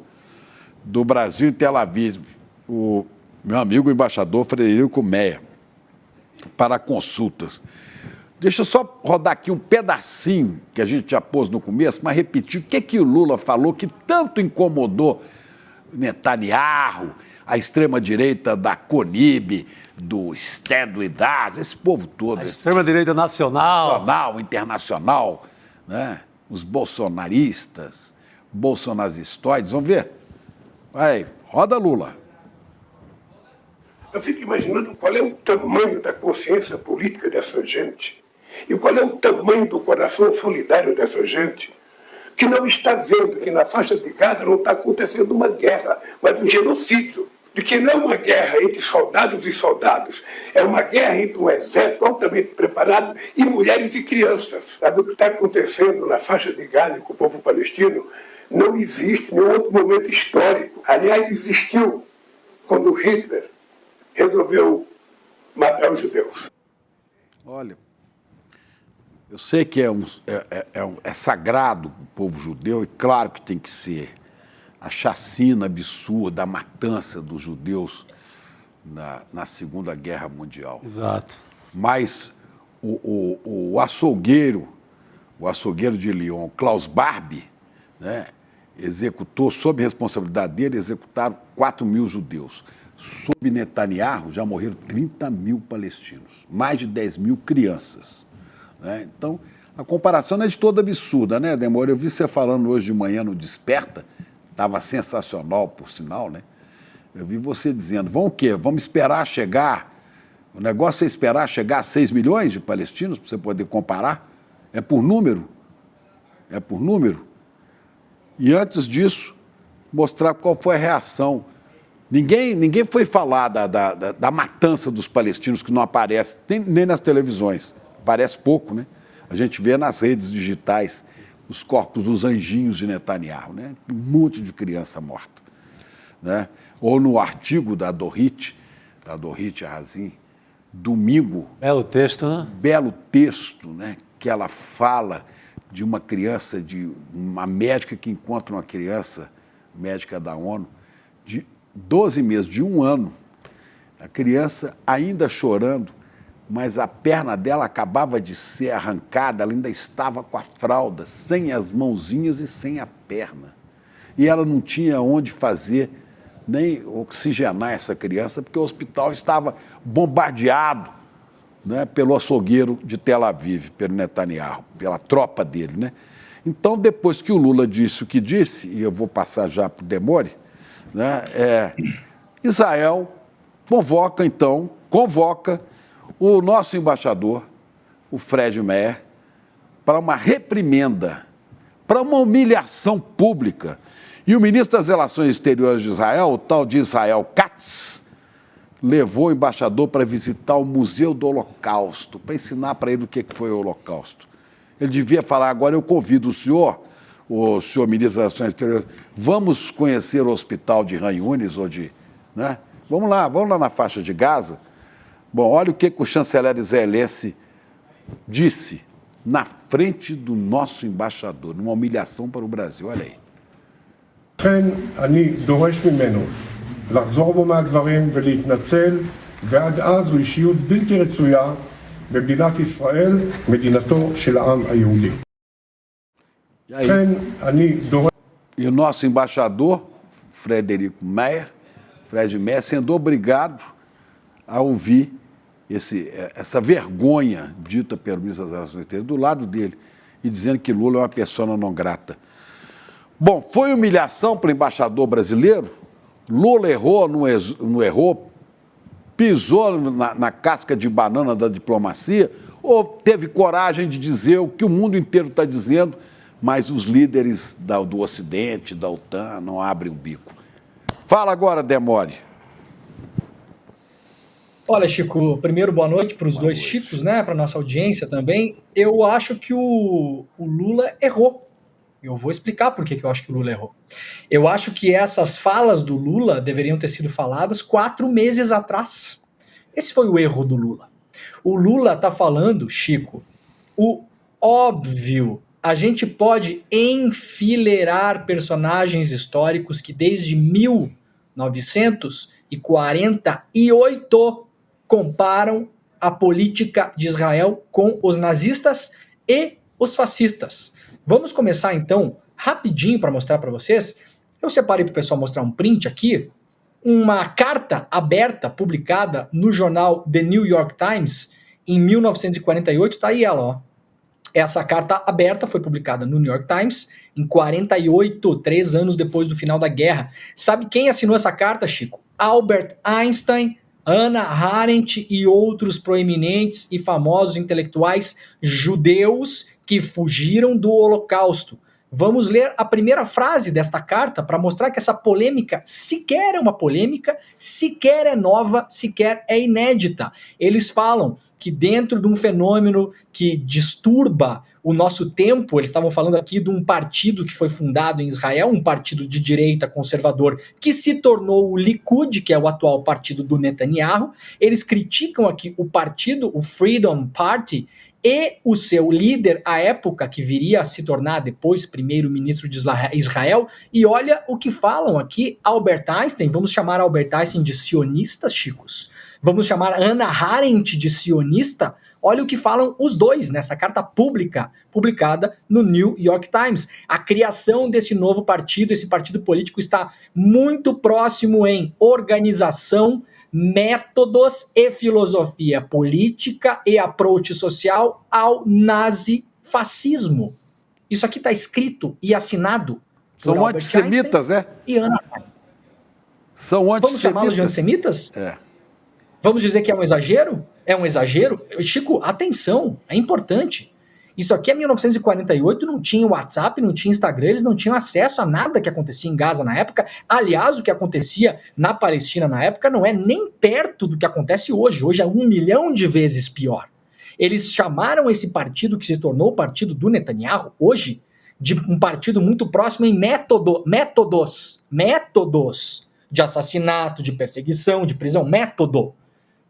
do Brasil em Tel Aviv, o meu amigo embaixador Frederico Meyer, para consultas. Deixa eu só rodar aqui um pedacinho que a gente já pôs no começo, mas repetir o que o Lula falou que tanto incomodou Netanyahu, a extrema-direita da CONIB, do Estado e das, esse povo todo. A extrema-direita nacional, internacional, né? Os bolsonaristas, bolsonazistoides, vamos ver? Vai, roda Lula. Eu fico imaginando qual é o tamanho da consciência política dessa gente e qual é o tamanho do coração solidário dessa gente que não está vendo que na faixa de Gaza não está acontecendo uma guerra, mas um genocídio. De que não é uma guerra entre soldados e soldados, é uma guerra entre um exército altamente preparado e mulheres e crianças. Sabe o que está acontecendo na faixa de Gaza com o povo palestino? Não existe nenhum outro momento histórico. Aliás, existiu quando Hitler resolveu matar os judeus. Olha, eu sei que é sagrado o povo judeu, e claro que tem que ser. A chacina absurda, a matança dos judeus na Segunda Guerra Mundial. Exato. Mas o açougueiro de Lyon, Klaus Barbie, né, executou, sob responsabilidade dele, executaram 4 mil judeus. Sob Netanyahu, já morreram 30 mil palestinos, mais de 10 mil crianças, né? Então, a comparação não é de toda absurda, né, Demore? Eu vi você falando hoje de manhã no Desperta, estava sensacional, por sinal, né? Eu vi você dizendo, vamos o quê? Vamos esperar chegar, o negócio é esperar chegar a 6 milhões de palestinos, para você poder comparar? É por número? É por número? E antes disso, mostrar qual foi a reação. Ninguém foi falar da matança dos palestinos, que não aparece nem nas televisões. Aparece pouco, né? A gente vê nas redes digitais os corpos dos anjinhos de Netanyahu, né? Um monte de criança morta, né? Ou no artigo da Dorit Razin, domingo... Belo texto, né? Belo texto, né? Que ela fala de uma criança, de uma médica que encontra uma criança, médica da ONU, de 12 meses, de 1 ano, a criança ainda chorando, mas a perna dela acabava de ser arrancada, ela ainda estava com a fralda, sem as mãozinhas e sem a perna. E ela não tinha onde fazer, nem oxigenar essa criança, porque o hospital estava bombardeado, né, pelo açougueiro de Tel Aviv, pelo Netanyahu, pela tropa dele, né? Então, depois que o Lula disse o que disse, e eu vou passar já para o Demore, né, Israel convoca o nosso embaixador, o Fred Meyer, para uma reprimenda, para uma humilhação pública. E o ministro das Relações Exteriores de Israel, o tal de Israel Katz, levou o embaixador para visitar o Museu do Holocausto, para ensinar para ele o que foi o Holocausto. Ele devia falar, agora eu convido o senhor ministro das Relações Exteriores, vamos conhecer o hospital de Han Yunis, né? Vamos lá na faixa de Gaza. Bom, olha o que o chanceler israelense disse na frente do nosso embaixador, numa humilhação para o Brasil, olha aí. לכן אני דורש ממנו לחזור בו מהדברים ולהתנצל, ועד אז הוא אישיות בלתי רצויה במדינת ישראל, מדינתו של העם היהודי. לכן אני דורש... E o nosso embaixador, Fred Meyer, sendo obrigado a ouvir essa vergonha dita pelo ministro das Relações Exteriores do lado dele e dizendo que Lula é uma persona não grata. Bom, foi humilhação para o embaixador brasileiro? Lula errou, não errou? Pisou na casca de banana da diplomacia? Ou teve coragem de dizer o que o mundo inteiro está dizendo, mas os líderes do Ocidente, da OTAN, não abrem o bico? Fala agora, Demore. Olha, Chico, primeiro boa noite para os dois Chicos, né, para nossa audiência também. Eu acho que o Lula errou. Eu vou explicar por que eu acho que o Lula errou. Eu acho que essas falas do Lula deveriam ter sido faladas 4 meses atrás. Esse foi o erro do Lula. O Lula está falando, Chico, o óbvio. A gente pode enfileirar personagens históricos que desde 1948 comparam a política de Israel com os nazistas e os fascistas. Vamos começar então rapidinho para mostrar para vocês. Eu separei para o pessoal mostrar um print aqui, uma carta aberta publicada no jornal The New York Times em 1948, tá aí ela, ó. Essa carta aberta foi publicada no New York Times em 48, 3 anos depois do final da guerra. Sabe quem assinou essa carta, Chico? Albert Einstein, Hannah Arendt e outros proeminentes e famosos intelectuais judeus que fugiram do Holocausto. Vamos ler a primeira frase desta carta para mostrar que essa polêmica sequer é uma polêmica, sequer é nova, sequer é inédita. Eles falam que dentro de um fenômeno que disturba o nosso tempo, eles estavam falando aqui de um partido que foi fundado em Israel, um partido de direita conservador, que se tornou o Likud, que é o atual partido do Netanyahu. Eles criticam aqui o partido, o Freedom Party, e o seu líder, à época, que viria a se tornar depois primeiro-ministro de Israel, e olha o que falam aqui, Albert Einstein, vamos chamar Albert Einstein de sionista, Chicos? Vamos chamar Hannah Arendt de sionista? Olha o que falam os dois nessa carta pública, publicada no New York Times. A criação desse novo partido, esse partido político, está muito próximo em organização, métodos e filosofia política e approach social ao nazifascismo. Isso aqui está escrito e assinado. São antissemitas, é? E Hannah Arendt. São antissemitas. Vamos chamá-los de antissemitas? É. Vamos dizer que é um exagero? É um exagero? Chico, atenção, é importante. Isso aqui é 1948, não tinha WhatsApp, não tinha Instagram, eles não tinham acesso a nada que acontecia em Gaza na época. Aliás, o que acontecia na Palestina na época não é nem perto do que acontece hoje. Hoje é 1 milhão de vezes pior. Eles chamaram esse partido que se tornou o partido do Netanyahu, hoje, de um partido muito próximo em métodos de assassinato, de perseguição, de prisão, método,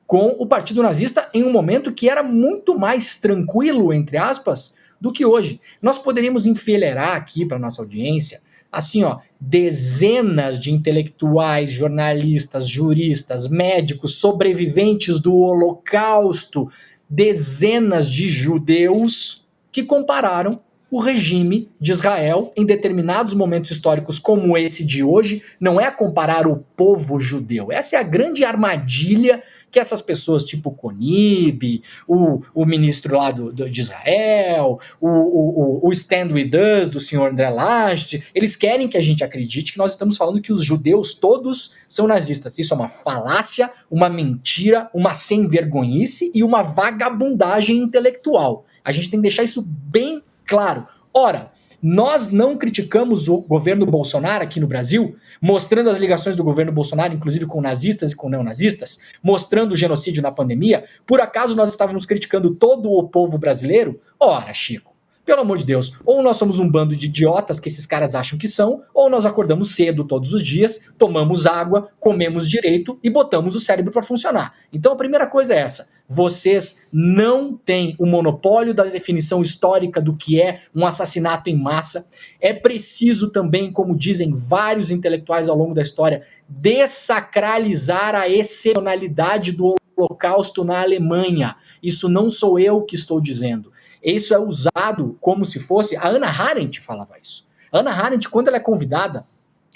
com o partido nazista em um momento que era muito mais tranquilo, entre aspas, do que hoje. Nós poderíamos enfileirar aqui para nossa audiência, assim, ó, dezenas de intelectuais, jornalistas, juristas, médicos, sobreviventes do Holocausto, dezenas de judeus que compararam o regime de Israel em determinados momentos históricos como esse de hoje. Não é comparar o povo judeu. Essa é a grande armadilha que essas pessoas tipo Conib, o ministro lá de Israel, o Stand With Us do senhor André Lacht, eles querem que a gente acredite que nós estamos falando que os judeus todos são nazistas. Isso é uma falácia, uma mentira, uma sem-vergonhice e uma vagabundagem intelectual. A gente tem que deixar isso bem claro. Ora, nós não criticamos o governo Bolsonaro aqui no Brasil, mostrando as ligações do governo Bolsonaro, inclusive com nazistas e com neonazistas, mostrando o genocídio na pandemia. Por acaso nós estávamos criticando todo o povo brasileiro? Ora, Chico, Pelo amor de Deus, ou nós somos um bando de idiotas que esses caras acham que são, ou nós acordamos cedo todos os dias, tomamos água, comemos direito e botamos o cérebro para funcionar. Então a primeira coisa é essa: vocês não têm o monopólio da definição histórica do que é um assassinato em massa. É preciso também, como dizem vários intelectuais ao longo da história, dessacralizar a excepcionalidade do Holocausto na Alemanha. Isso não sou eu que estou dizendo. Isso é usado como se fosse... A Hannah Arendt falava isso. A Hannah Arendt, quando ela é convidada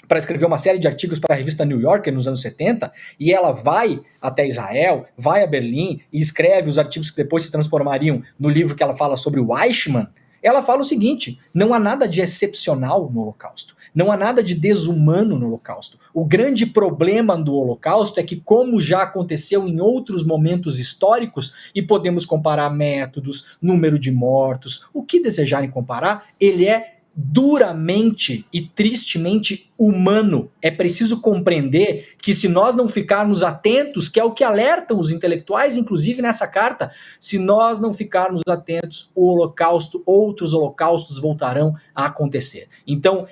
para escrever uma série de artigos para a revista New Yorker nos anos 70, e ela vai até Israel, vai a Berlim e escreve os artigos que depois se transformariam no livro que ela fala sobre o Eichmann, ela fala o seguinte: não há nada de excepcional no Holocausto, não há nada de desumano no Holocausto. O grande problema do Holocausto é que, como já aconteceu em outros momentos históricos, e podemos comparar métodos, número de mortos, o que desejarem comparar, ele é duramente e tristemente humano. É preciso compreender que, se nós não ficarmos atentos, que é o que alertam os intelectuais, inclusive nessa carta, se nós não ficarmos atentos, o Holocausto, outros holocaustos voltarão a acontecer. Então,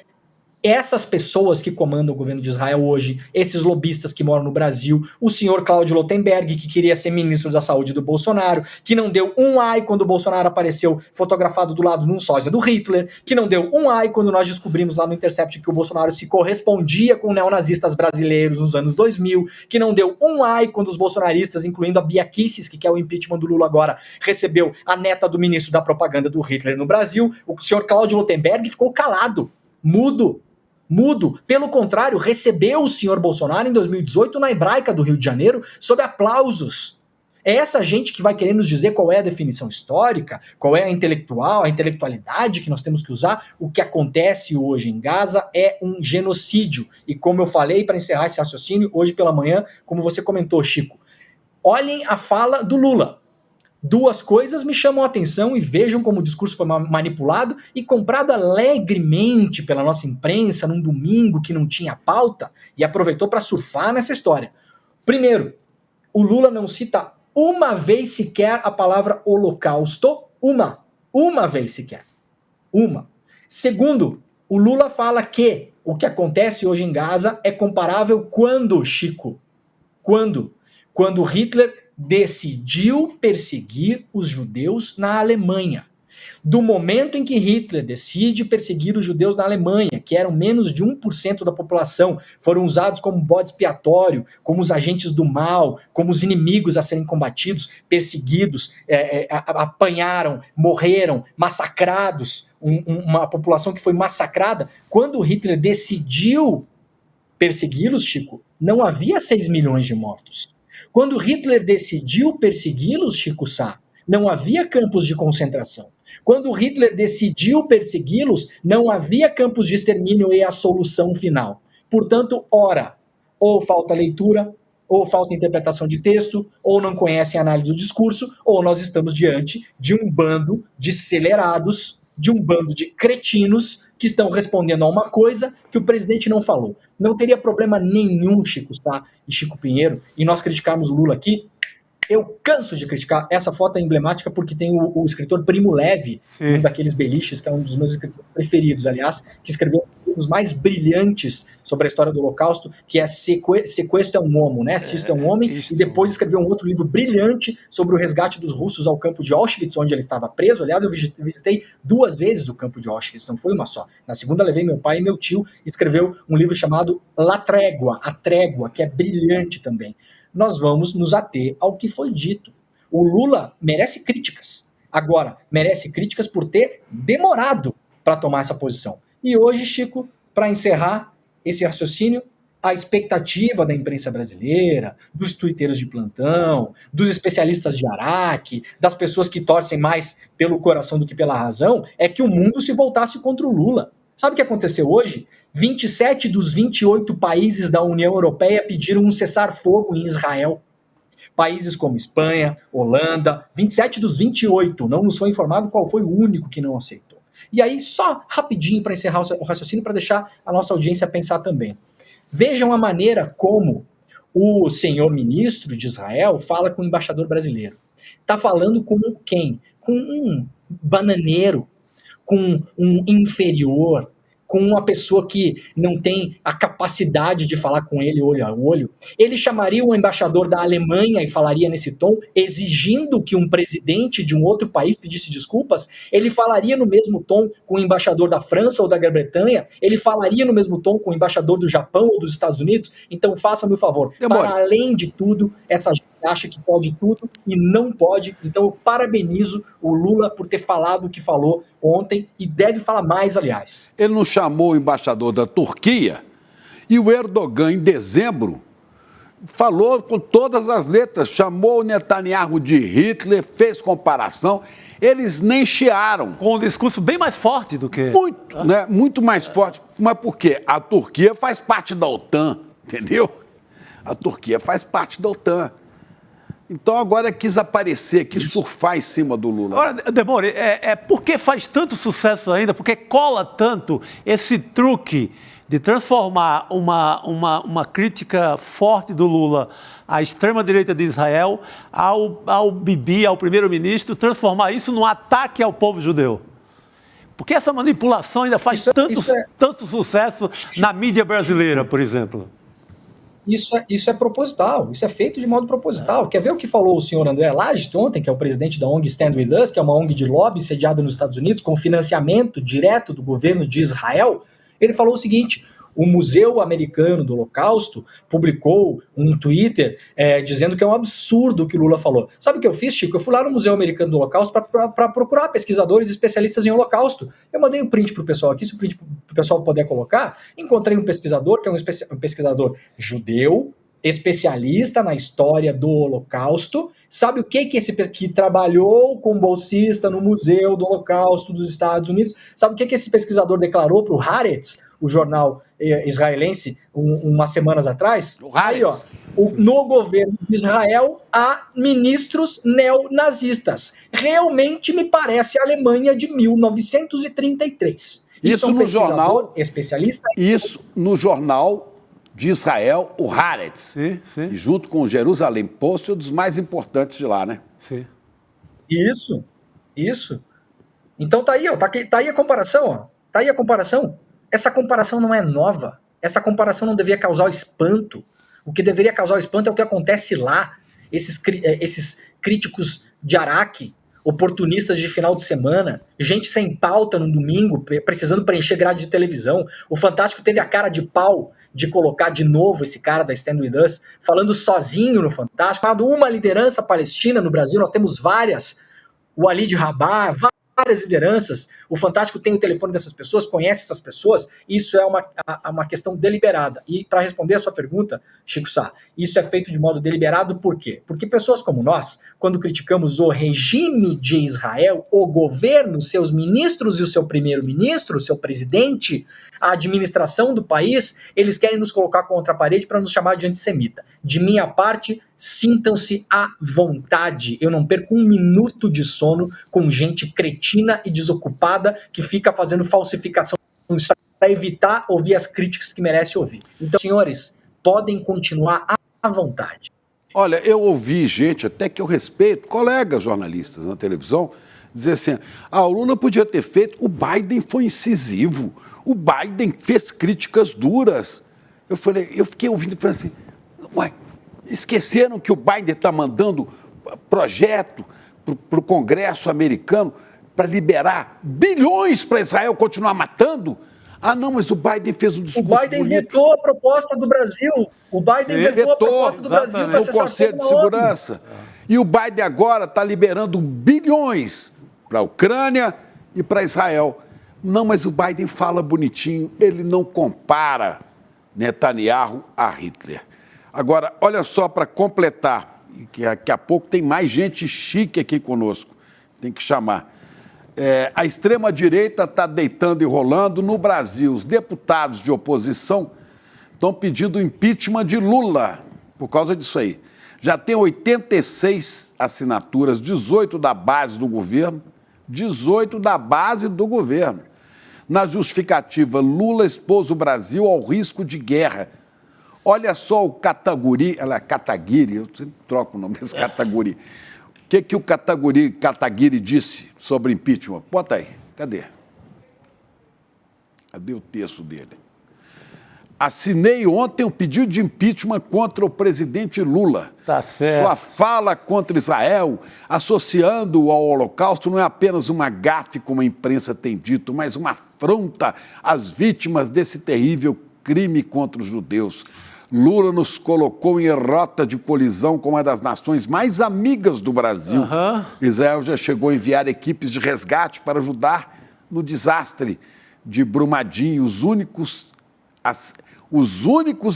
essas pessoas que comandam o governo de Israel hoje, esses lobistas que moram no Brasil, o senhor Cláudio Lotenberg, que queria ser ministro da saúde do Bolsonaro, que não deu um ai quando o Bolsonaro apareceu fotografado do lado num sósia do Hitler, que não deu um ai quando nós descobrimos lá no Intercept que o Bolsonaro se correspondia com neonazistas brasileiros nos anos 2000, que não deu um ai quando os bolsonaristas, incluindo a Bia Kicis, que quer o impeachment do Lula agora, recebeu a neta do ministro da propaganda do Hitler no Brasil. O senhor Cláudio Lotenberg ficou calado, mudo. Pelo contrário, recebeu o senhor Bolsonaro em 2018 na Hebraica do Rio de Janeiro sob aplausos. É essa gente que vai querer nos dizer qual é a definição histórica, qual é a intelectualidade que nós temos que usar. O que acontece hoje em Gaza é um genocídio. E como eu falei, para encerrar esse raciocínio, hoje pela manhã, como você comentou, Chico, olhem a fala do Lula. Duas coisas me chamam a atenção, e vejam como o discurso foi manipulado e comprado alegremente pela nossa imprensa num domingo que não tinha pauta e aproveitou para surfar nessa história. Primeiro, o Lula não cita uma vez sequer a palavra holocausto. Uma vez sequer. Uma. Segundo, o Lula fala que o que acontece hoje em Gaza é comparável quando, Chico? Quando Hitler decidiu perseguir os judeus na Alemanha. Do momento em que Hitler decide perseguir os judeus na Alemanha, que eram menos de 1% da população, foram usados como bode expiatório, como os agentes do mal, como os inimigos a serem combatidos, perseguidos, apanharam, morreram, massacrados, uma população que foi massacrada. Quando Hitler decidiu persegui-los, Chico, não havia 6 milhões de mortos. Quando Hitler decidiu persegui-los, Chico Sá, não havia campos de concentração. Quando Hitler decidiu persegui-los, não havia campos de extermínio e a solução final. Portanto, ora, ou falta leitura, ou falta interpretação de texto, ou não conhecem a análise do discurso, ou nós estamos diante de um bando de acelerados, de um bando de cretinos que estão respondendo a uma coisa que o presidente não falou. Não teria problema nenhum, Chico Sá e Chico Pinheiro, e nós criticarmos Lula aqui. Eu canso de criticar. Essa foto é emblemática porque tem o escritor Primo Levi, um daqueles beliches, que é um dos meus escritores preferidos, aliás, que escreveu um dos mais brilhantes sobre a história do Holocausto, que é Sequestro é um Homo, né? Sisto é um Homem, e depois escreveu um outro livro brilhante sobre o resgate dos russos ao campo de Auschwitz, onde ele estava preso. Aliás, eu visitei 2 vezes o campo de Auschwitz, não foi uma só. Na segunda levei meu pai e meu tio, escreveu um livro chamado La Trégua, A Trégua, que é brilhante também. Nós vamos nos ater ao que foi dito. O Lula merece críticas. Agora, merece críticas por ter demorado para tomar essa posição. E hoje, Chico, para encerrar esse raciocínio, a expectativa da imprensa brasileira, dos tuiteiros de plantão, dos especialistas de Araque, das pessoas que torcem mais pelo coração do que pela razão, é que o mundo se voltasse contra o Lula. Sabe o que aconteceu hoje? 27 dos 28 países da União Europeia pediram um cessar-fogo em Israel. Países como Espanha, Holanda, 27 dos 28, não nos foi informado qual foi o único que não aceitou. E aí, só rapidinho para encerrar o raciocínio, para deixar a nossa audiência pensar também. Vejam a maneira como o senhor ministro de Israel fala com o embaixador brasileiro. Está falando com quem? Com um bananeiro. com um inferior, com uma pessoa que não tem a capacidade de falar com ele olho a olho. Ele chamaria o embaixador da Alemanha e falaria nesse tom, exigindo que um presidente de um outro país pedisse desculpas? Ele falaria no mesmo tom com o embaixador da França ou da Grã-Bretanha? Ele falaria no mesmo tom com o embaixador do Japão ou dos Estados Unidos? Então faça-me o favor. Para além de tudo, essa gente acha que pode tudo e não pode. Então eu parabenizo o Lula por ter falado o que falou ontem e deve falar mais, aliás. Ele não chamou o embaixador da Turquia e o Erdogan, em dezembro, falou com todas as letras, chamou o Netanyahu de Hitler, fez comparação, eles nem chiaram. Com um discurso bem mais forte do que... Muito, né? Muito mais forte. Mas por quê? A Turquia faz parte da OTAN, entendeu? A Turquia faz parte da OTAN. Então agora quis aparecer, quis surfar em cima do Lula. Agora, Demore, por que faz tanto sucesso ainda? Porque cola tanto esse truque de transformar uma crítica forte do Lula à extrema-direita de Israel, ao Bibi, ao primeiro-ministro, transformar isso num ataque ao povo judeu. Porque essa manipulação ainda faz tanto sucesso na mídia brasileira, por exemplo. Isso é proposital, isso é feito de modo proposital. Quer ver o que falou o senhor André Laget ontem, que é o presidente da ONG Stand With Us, que é uma ONG de lobby sediada nos Estados Unidos, com financiamento direto do governo de Israel? Ele falou o seguinte: o Museu Americano do Holocausto publicou um Twitter dizendo que é um absurdo o que o Lula falou. Sabe o que eu fiz, Chico? Eu fui lá no Museu Americano do Holocausto para procurar pesquisadores especialistas em Holocausto. Eu mandei um print para o pessoal aqui, se o print para o pessoal puder colocar. Encontrei um pesquisador, que é um pesquisador judeu, especialista na história do Holocausto. Sabe o que que trabalhou com bolsista no Museu do Holocausto dos Estados Unidos? Sabe o que esse pesquisador declarou para o Haaretz, o jornal israelense, umas semanas atrás? Aí, ó, no governo de Israel há ministros neonazistas. Realmente me parece a Alemanha de 1933. Isso no jornal especialista. Isso no jornal de Israel, o Haaretz. Sim. E junto com o Jerusalem Post, um dos mais importantes de lá, né? Sim. Isso. Então tá aí, ó, tá aí a comparação, ó. Tá aí a comparação. Essa comparação não é nova. Essa comparação não deveria causar espanto. O que deveria causar espanto é o que acontece lá. Esses críticos de Araque, oportunistas de final de semana, gente sem pauta no domingo, precisando preencher grade de televisão. O Fantástico teve a cara de pau de colocar de novo esse cara da Stand With Us, falando sozinho no Fantástico, uma liderança palestina no Brasil, nós temos várias, o Walid Rabah, várias lideranças, o Fantástico tem o telefone dessas pessoas, conhece essas pessoas, isso é uma questão deliberada. E para responder a sua pergunta, Chico Sá, isso é feito de modo deliberado por quê? Porque pessoas como nós, quando criticamos o regime de Israel, o governo, seus ministros e o seu primeiro-ministro, o seu presidente, a administração do país, eles querem nos colocar contra a parede para nos chamar de antissemita. De minha parte, sintam-se à vontade. Eu não perco um minuto de sono com gente cretina e desocupada que fica fazendo falsificação para evitar ouvir as críticas que merece ouvir. Então, senhores, podem continuar à vontade. Olha, eu ouvi gente, até que eu respeito, colegas jornalistas na televisão, dizer assim, o Lula podia ter feito, o Biden foi incisivo, o Biden fez críticas duras. Eu fiquei ouvindo e falei assim, ué, esqueceram que o Biden está mandando projeto para o Congresso americano para liberar bilhões para Israel continuar matando? Ah, não, mas o Biden fez um discurso bonito. O Biden vetou a proposta do Brasil. O Biden vetou a proposta do Brasil para o Conselho de Segurança. E o Biden agora está liberando bilhões para a Ucrânia e para Israel. Não, mas o Biden fala bonitinho, ele não compara Netanyahu a Hitler. Agora, olha só, para completar, que daqui a pouco tem mais gente chique aqui conosco, tem que chamar. A extrema-direita está deitando e rolando no Brasil. Os deputados de oposição estão pedindo impeachment de Lula por causa disso aí. Já tem 86 assinaturas, 18 da base do governo, 18 da base do governo. Na justificativa, Lula expôs o Brasil ao risco de guerra. Olha só o Kataguiri, eu sempre troco o nome desse Kataguiri. O que o Kataguiri disse sobre impeachment? Bota aí, cadê? Cadê o texto dele? Assinei ontem um pedido de impeachment contra o presidente Lula. Tá certo. Sua fala contra Israel, associando-o ao Holocausto, não é apenas uma gafe, como a imprensa tem dito, mas uma afronta às vítimas desse terrível crime contra os judeus. Lula nos colocou em rota de colisão com uma das nações mais amigas do Brasil. Israel já chegou a enviar equipes de resgate para ajudar no desastre de Brumadinho, os únicos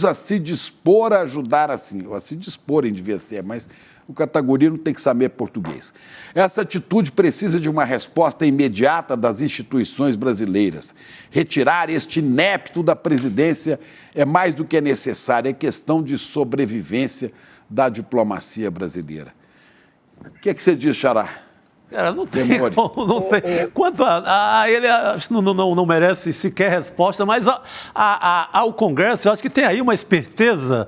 a se dispor a ajudar assim, ou a se disporem devia ser, mas o Cataguiri não tem que saber português. Essa atitude precisa de uma resposta imediata das instituições brasileiras. Retirar este inepto da presidência é mais do que é necessário, é questão de sobrevivência da diplomacia brasileira. O que é que você diz, Xará? Cara, não tem como, não sei. Quanto a ele, acho que não merece sequer resposta, mas ao Congresso, eu acho que tem aí uma esperteza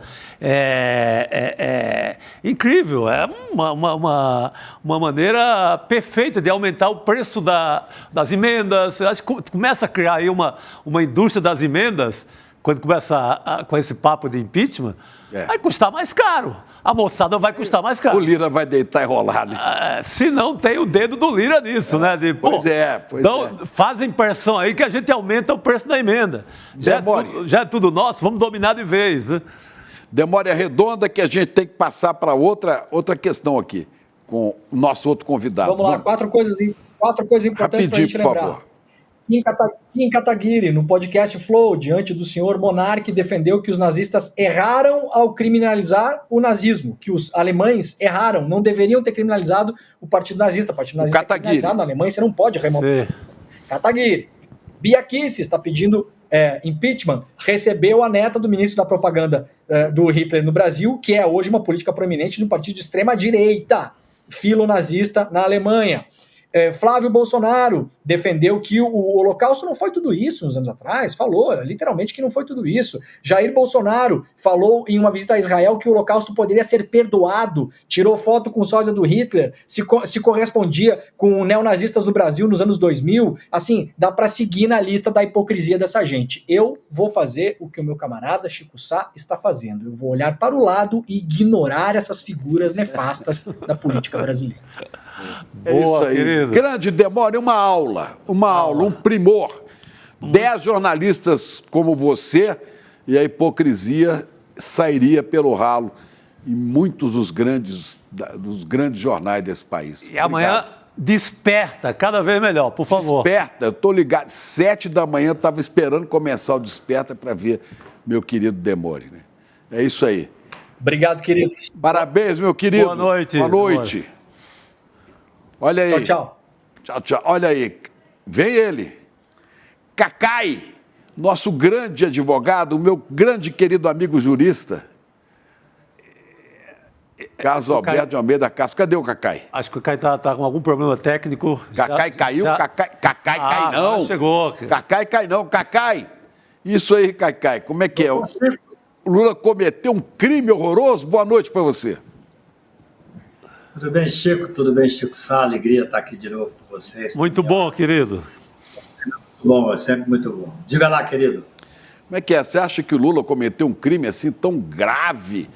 incrível. É uma maneira perfeita de aumentar o preço das emendas. Eu acho que começa a criar aí uma indústria das emendas, quando começa com esse papo de impeachment, vai custar mais caro. A moçada vai custar mais caro. O Lira vai deitar e rolar, né? Se não tem o dedo do Lira nisso, né? Pois é. Fazem pressão aí que a gente aumenta o preço da emenda. Já é tudo nosso, vamos dominar de vez. Né? Demora redonda que a gente tem que passar para outra questão aqui, com o nosso outro convidado. Vamos lá, quatro coisas importantes para a gente lembrar. Por favor. Kim Kataguiri, no podcast Flow, diante do senhor Monark, defendeu que os nazistas erraram ao criminalizar o nazismo, que os alemães erraram, não deveriam ter criminalizado o partido nazista. O partido nazista é criminalizado na Alemanha, você não pode remover. Kataguiri. Bia Kicis está pedindo impeachment, recebeu a neta do ministro da propaganda do Hitler no Brasil, que é hoje uma política proeminente do partido de extrema-direita, filonazista na Alemanha. Flávio Bolsonaro defendeu que o Holocausto não foi tudo isso uns anos atrás, falou literalmente que não foi tudo isso. Jair Bolsonaro falou em uma visita a Israel que o Holocausto poderia ser perdoado, tirou foto com o sósia do Hitler, se correspondia com neonazistas do Brasil nos anos 2000. Assim, dá para seguir na lista da hipocrisia dessa gente. Eu vou fazer o que o meu camarada Chico Sá está fazendo. Eu vou olhar para o lado e ignorar essas figuras nefastas da política brasileira. É isso aí. Querido. Grande Demora, uma aula, um primor. 10 jornalistas como você e a hipocrisia sairia pelo ralo em muitos dos grandes jornais desse país. E amanhã desperta, cada vez melhor, por favor. Desperta, eu estou ligado. 7 da manhã, estava esperando começar o Desperta para ver meu querido Demore. Né? É isso aí. Obrigado, queridos. Parabéns, meu querido. Boa noite. Boa noite. Olha aí. Tchau. Olha aí. Vem ele. Cacai, nosso grande advogado, o meu grande querido amigo jurista. Carlos Alberto de Almeida Castro. Cadê o Cacai? Acho que o Cacai está com algum problema técnico. Cacai caiu? Cacai cai não. Chegou. Cacai cai não. Cacai. Isso aí, Cacai. Como é que é? O Lula cometeu um crime horroroso? Boa noite para você. Tudo bem, Chico? Tudo bem, Chico Sá? Alegria estar aqui de novo com vocês. Muito bom, querido. Bom, é sempre muito bom. Diga lá, querido. Como é que é? Você acha que o Lula cometeu um crime assim tão grave,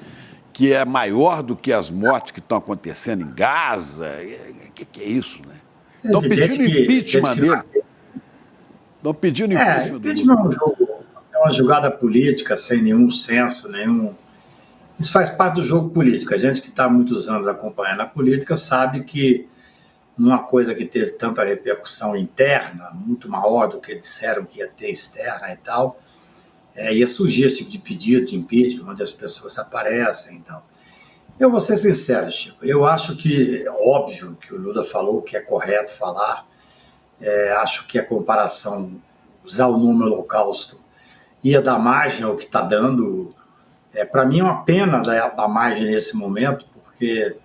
que é maior do que as mortes que estão acontecendo em Gaza? O que é isso, né? Estão pedindo impeachment dele. Estão pedindo impeachment do Lula. É uma jogada política sem nenhum senso, nenhum... Isso faz parte do jogo político. A gente que está há muitos anos acompanhando a política sabe que numa coisa que teve tanta repercussão interna, muito maior do que disseram que ia ter externa e tal, ia surgir esse tipo de pedido de impeachment, onde as pessoas aparecem e tal. Eu vou ser sincero, Chico, eu acho que é óbvio que o Lula falou que é correto falar, acho que a comparação, usar o nome Holocausto, ia dar margem ao que está dando. Para mim é uma pena dar margem nesse momento, porque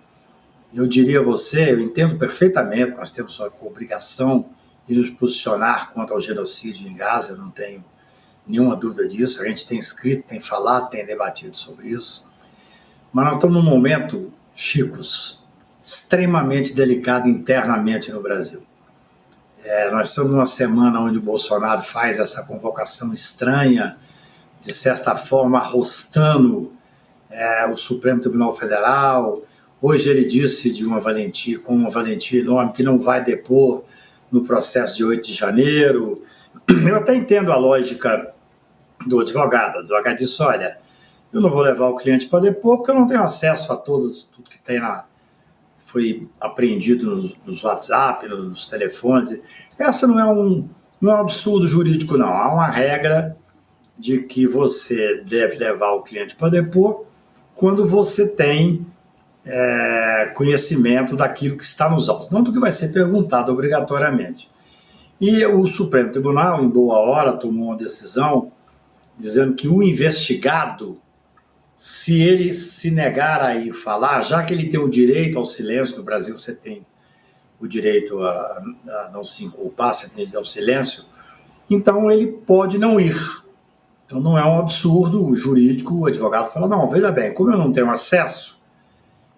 eu diria a você, eu entendo perfeitamente, nós temos a obrigação de nos posicionar contra o genocídio em Gaza, eu não tenho nenhuma dúvida disso, a gente tem escrito, tem falado, tem debatido sobre isso, mas nós estamos num momento, Chicos, extremamente delicado internamente no Brasil. Nós estamos numa semana onde o Bolsonaro faz essa convocação estranha, de certa forma arrostando o Supremo Tribunal Federal. Hoje ele disse com uma valentia enorme que não vai depor no processo de 8 de janeiro. Eu até entendo a lógica do advogado. O advogado disse, olha, eu não vou levar o cliente para depor porque eu não tenho acesso a tudo que tem foi apreendido nos WhatsApp, nos telefones. Essa não é um absurdo jurídico, não. Há uma regra de que você deve levar o cliente para depor quando você tem conhecimento daquilo que está nos autos, não do que vai ser perguntado obrigatoriamente. E o Supremo Tribunal, em boa hora, tomou uma decisão dizendo que o investigado, se ele se negar a ir falar, já que ele tem o direito ao silêncio, no Brasil você tem o direito a não se inculpar, você tem o direito ao silêncio, então ele pode não ir. Então não é um absurdo jurídico, o advogado fala, não, veja bem, como eu não tenho acesso,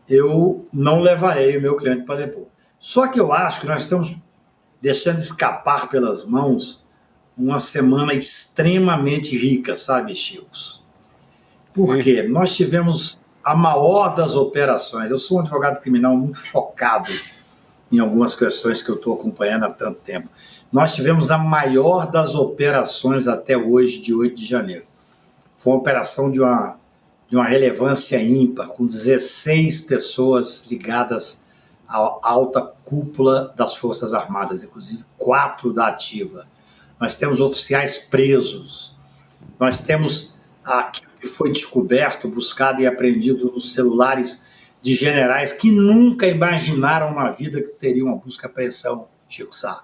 eu não levarei o meu cliente para depor. Só que eu acho que nós estamos deixando escapar pelas mãos uma semana extremamente rica, sabe, Chicos? Por quê? Nós tivemos a maior das operações. Eu sou um advogado criminal muito focado em algumas questões que eu estou acompanhando há tanto tempo. Nós tivemos a maior das operações até hoje, de 8 de janeiro. Foi uma operação de uma relevância ímpar, com 16 pessoas ligadas à alta cúpula das Forças Armadas, inclusive 4 da ativa. Nós temos oficiais presos. Nós temos aquilo que foi descoberto, buscado e apreendido nos celulares de generais que nunca imaginaram na vida que teriam uma busca e apreensão, Chico Sá.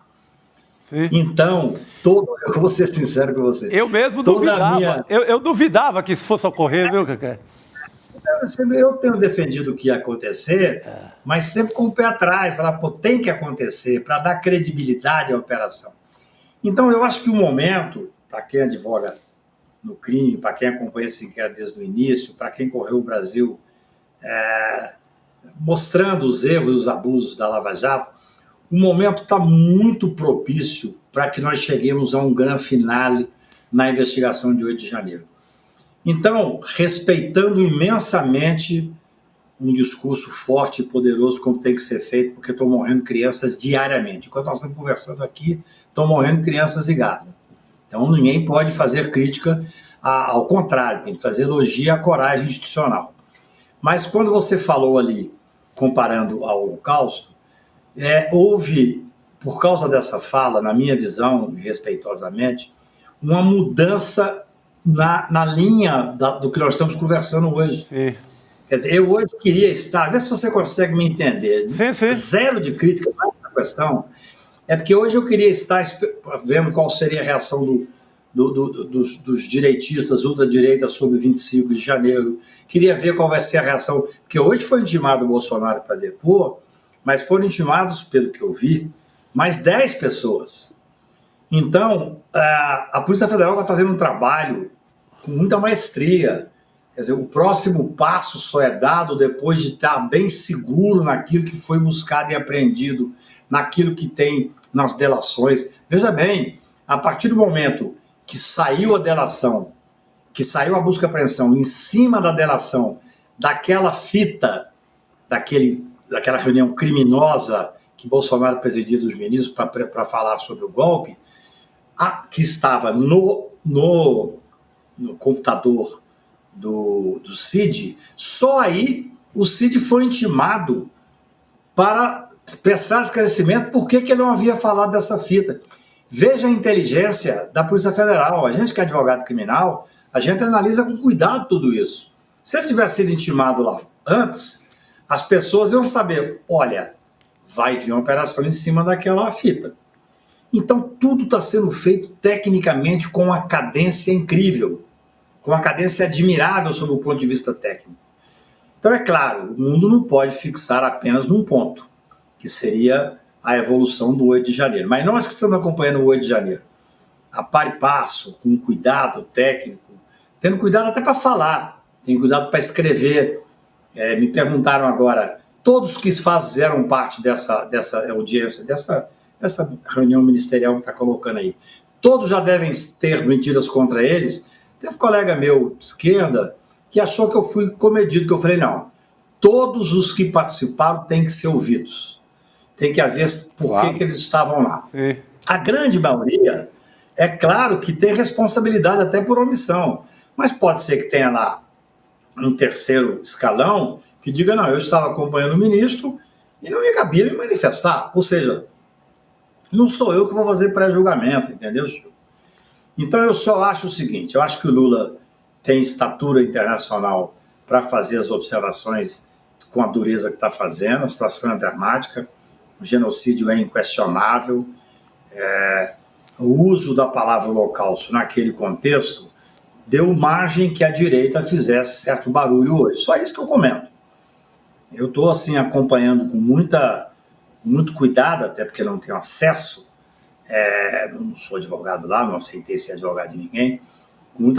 Sim. Então, eu vou ser sincero com você. Eu mesmo duvidava. Eu duvidava que isso fosse ocorrer, viu, Cacá? Eu tenho defendido o que ia acontecer, mas sempre com o pé atrás, falar, tem que acontecer para dar credibilidade à operação. Então, eu acho que o momento, para quem advoga no crime, para quem acompanha esse inquérito desde o início, para quem correu o Brasil mostrando os erros e os abusos da Lava Jato, o momento está muito propício para que nós cheguemos a um grande finale na investigação de 8 de janeiro. Então, respeitando imensamente um discurso forte e poderoso como tem que ser feito, porque estão morrendo crianças diariamente. Enquanto nós estamos conversando aqui, estão morrendo crianças em Gaza. Então, ninguém pode fazer crítica, ao contrário, tem que fazer elogio à coragem institucional. Mas quando você falou ali, comparando ao Holocausto, houve, por causa dessa fala, na minha visão, respeitosamente, uma mudança na linha do que nós estamos conversando hoje. Sim. Quer dizer, eu hoje queria estar, vê se você consegue me entender, sim. Zero de crítica nessa questão, é porque hoje eu queria estar vendo qual seria a reação dos direitistas, ultradireita, sobre 25 de janeiro, queria ver qual vai ser a reação, porque hoje foi intimado o Bolsonaro para depor, mas foram intimados, pelo que eu vi, mais 10 pessoas. Então, a Polícia Federal está fazendo um trabalho com muita maestria. Quer dizer, o próximo passo só é dado depois de estar bem seguro naquilo que foi buscado e apreendido, naquilo que tem nas delações. Veja bem, a partir do momento que saiu a delação, que saiu a busca e apreensão em cima da delação daquela fita, daquela reunião criminosa que Bolsonaro presidia dos ministros para falar sobre o golpe, que estava no computador do Cid, só aí o Cid foi intimado para prestar esclarecimento por que ele não havia falado dessa fita. Veja a inteligência da Polícia Federal. A gente que é advogado criminal, a gente analisa com cuidado tudo isso. Se ele tivesse sido intimado lá antes, as pessoas iam saber, olha, vai vir uma operação em cima daquela fita. Então, tudo está sendo feito tecnicamente com uma cadência incrível, com uma cadência admirável sob o ponto de vista técnico. Então, é claro, o mundo não pode fixar apenas num ponto, que seria a evolução do 8 de janeiro. Mas nós que estamos acompanhando o 8 de janeiro, a par e passo, com cuidado técnico, tendo cuidado até para falar, tendo cuidado para escrever. Me perguntaram agora, todos que fizeram parte dessa audiência, dessa essa reunião ministerial que está colocando aí. Todos já devem ter medidas contra eles. Teve um colega meu de esquerda que achou que eu fui comedido, que eu falei, não, todos os que participaram têm que ser ouvidos. Tem que haver por que eles estavam lá. A grande maioria, é claro que tem responsabilidade até por omissão, mas pode ser que tenha lá um terceiro escalão que diga, não, eu estava acompanhando o ministro e não me cabia me manifestar. Ou seja, não sou eu que vou fazer pré-julgamento, entendeu, Chico? Então eu só acho o seguinte, eu acho que o Lula tem estatura internacional para fazer as observações com a dureza que está fazendo, a situação é dramática, o genocídio é inquestionável, o uso da palavra holocausto naquele contexto deu margem que a direita fizesse certo barulho hoje. Só isso que eu comento. Eu estou assim, acompanhando com muito cuidado, até porque não tenho acesso, não sou advogado lá, não aceitei ser advogado de ninguém, com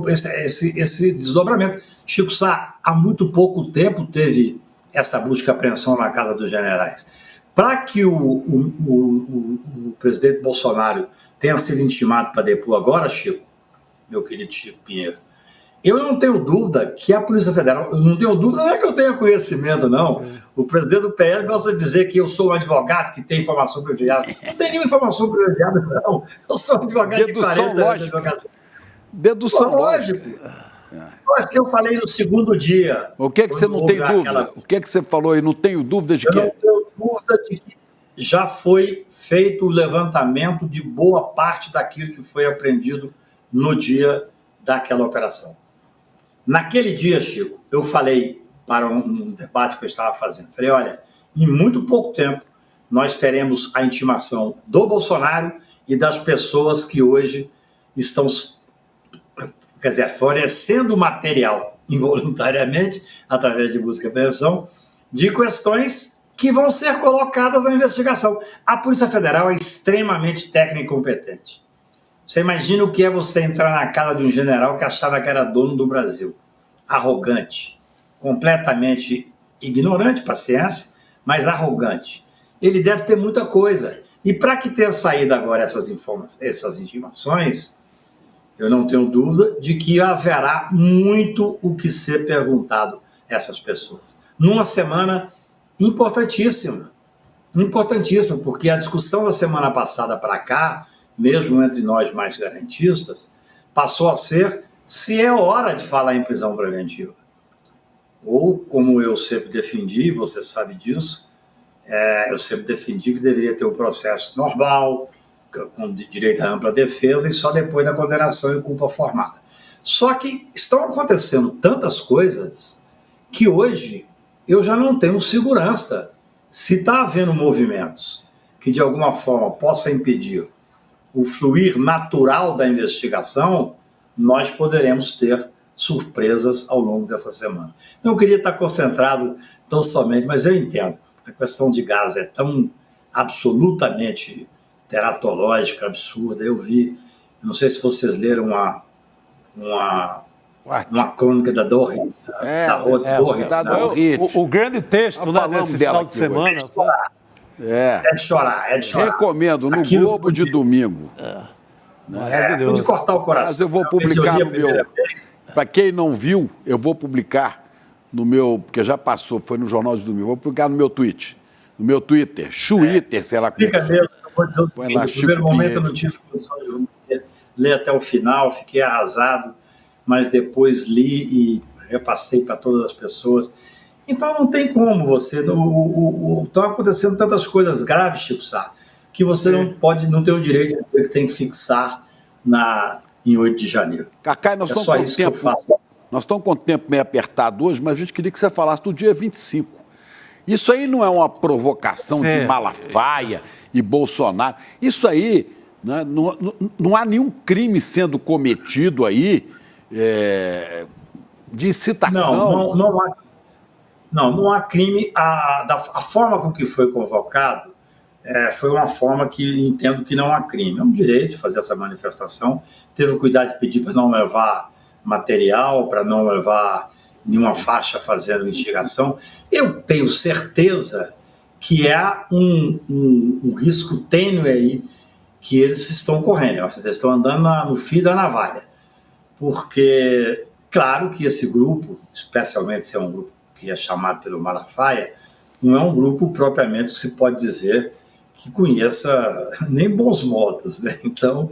esse desdobramento. Chico Sá, há muito pouco tempo teve essa busca e apreensão na Casa dos Generais. Para que o presidente Bolsonaro tenha sido intimado para depor agora, Chico, meu querido Chico Pinheiro, eu não tenho dúvida que a Polícia Federal, eu não tenho dúvida, não é que eu tenha conhecimento, não. O presidente do PL gosta de dizer que eu sou um advogado que tem informação privilegiada. Não tem nenhuma informação privilegiada, não. Eu sou um advogado de 40 anos de advocacia. Dedução lógica. Eu acho que eu falei no segundo dia. O que é que você não tem dúvida? O que é que você falou aí? Não tenho dúvida de quê? Eu não tenho dúvida de que já foi feito o levantamento de boa parte daquilo que foi apreendido no dia daquela operação. Naquele dia, Chico, eu falei para um debate que eu estava fazendo. Falei, olha, em muito pouco tempo nós teremos a intimação do Bolsonaro e das pessoas que hoje estão, quer dizer, fornecendo material involuntariamente, através de busca e apreensão, de questões que vão ser colocadas na investigação. A Polícia Federal é extremamente técnica e competente. Você imagina o que é você entrar na casa de um general que achava que era dono do Brasil. Arrogante, completamente ignorante, paciência, mas arrogante. Ele deve ter muita coisa. E para que tenha saído agora essas intimações, eu não tenho dúvida de que haverá muito o que ser perguntado a essas pessoas. Numa semana importantíssima, porque a discussão da semana passada para cá, mesmo entre nós mais garantistas, passou a ser se é hora de falar em prisão preventiva. Ou, como eu sempre defendi, você sabe disso, eu sempre defendi que deveria ter um processo normal, com direito à ampla defesa, e só depois da condenação e culpa formada. Só que estão acontecendo tantas coisas que hoje eu já não tenho segurança. Se está havendo movimentos que de alguma forma possa impedir o fluir natural da investigação, nós poderemos ter surpresas ao longo dessa semana. Não queria estar concentrado tão somente, mas eu entendo. A questão de gás é tão absolutamente teratológica, absurda. Eu não sei se vocês leram uma crônica da Doris. O grande texto desse final de semana. É de chorar. Recomendo, no Globo de domingo. Foi de cortar o coração. Mas eu vou publicar no meu... Para quem não viu, eu vou publicar no meu... Porque já passou, foi no Jornal de Domingo. Vou publicar no meu Twitter. No meu Twitter. Twitter, sei lá como Fica mesmo. Eu vou dizer o seguinte, no primeiro momento eu não tive condição de ler até o final, fiquei arrasado, mas depois li e repassei para todas as pessoas. Então não tem como você... Estão acontecendo tantas coisas graves, Chico Sá, que você não tem o direito de dizer que tem que fixar em 8 de janeiro. Cacai, nós estamos com o tempo meio apertado hoje, mas a gente queria que você falasse do dia 25. Isso aí não é uma provocação de Malafaia e Bolsonaro. Isso aí, né, não há nenhum crime sendo cometido aí de incitação. Não há crime. A forma com que foi convocado foi uma forma que entendo que não há crime. É um direito de fazer essa manifestação. Teve cuidado de pedir para não levar material, para não levar nenhuma faixa fazendo instigação. Eu tenho certeza que é um risco tênue aí que eles estão correndo. Eles estão andando no fio da navalha. Porque, claro que esse grupo, especialmente se é um grupo que é chamado pelo Malafaia, não é um grupo propriamente que se pode dizer que conheça nem bons modos, né? Então,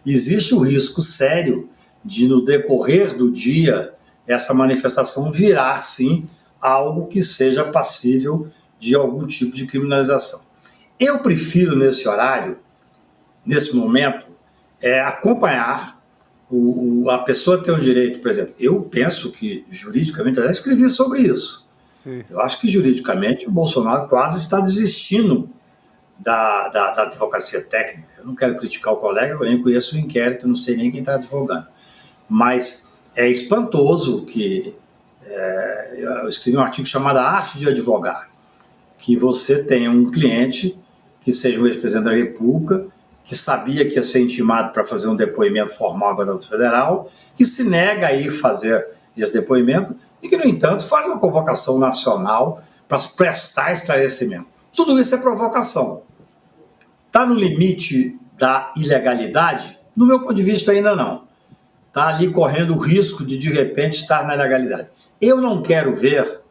existe o risco sério de, no decorrer do dia, essa manifestação virar, sim, algo que seja passível de algum tipo de criminalização. Eu prefiro, nesse horário, nesse momento, acompanhar a pessoa ter um direito, por exemplo. Eu penso que, juridicamente, eu já escrevi sobre isso. Sim. Eu acho que, juridicamente, o Bolsonaro quase está desistindo da advocacia técnica. Eu não quero criticar o colega, eu nem conheço o inquérito, não sei nem quem está advogando. Mas é espantoso que... eu escrevi um artigo chamado A Arte de Advogar, que você tenha um cliente que seja o ex-presidente da República, que sabia que ia ser intimado para fazer um depoimento formal à Guarda Federal, que se nega a ir fazer esse depoimento e que, no entanto, faz uma convocação nacional para prestar esclarecimento. Tudo isso é provocação. Está no limite da ilegalidade? No meu ponto de vista, ainda não. Está ali correndo o risco de repente, estar na ilegalidade. Eu não quero ver,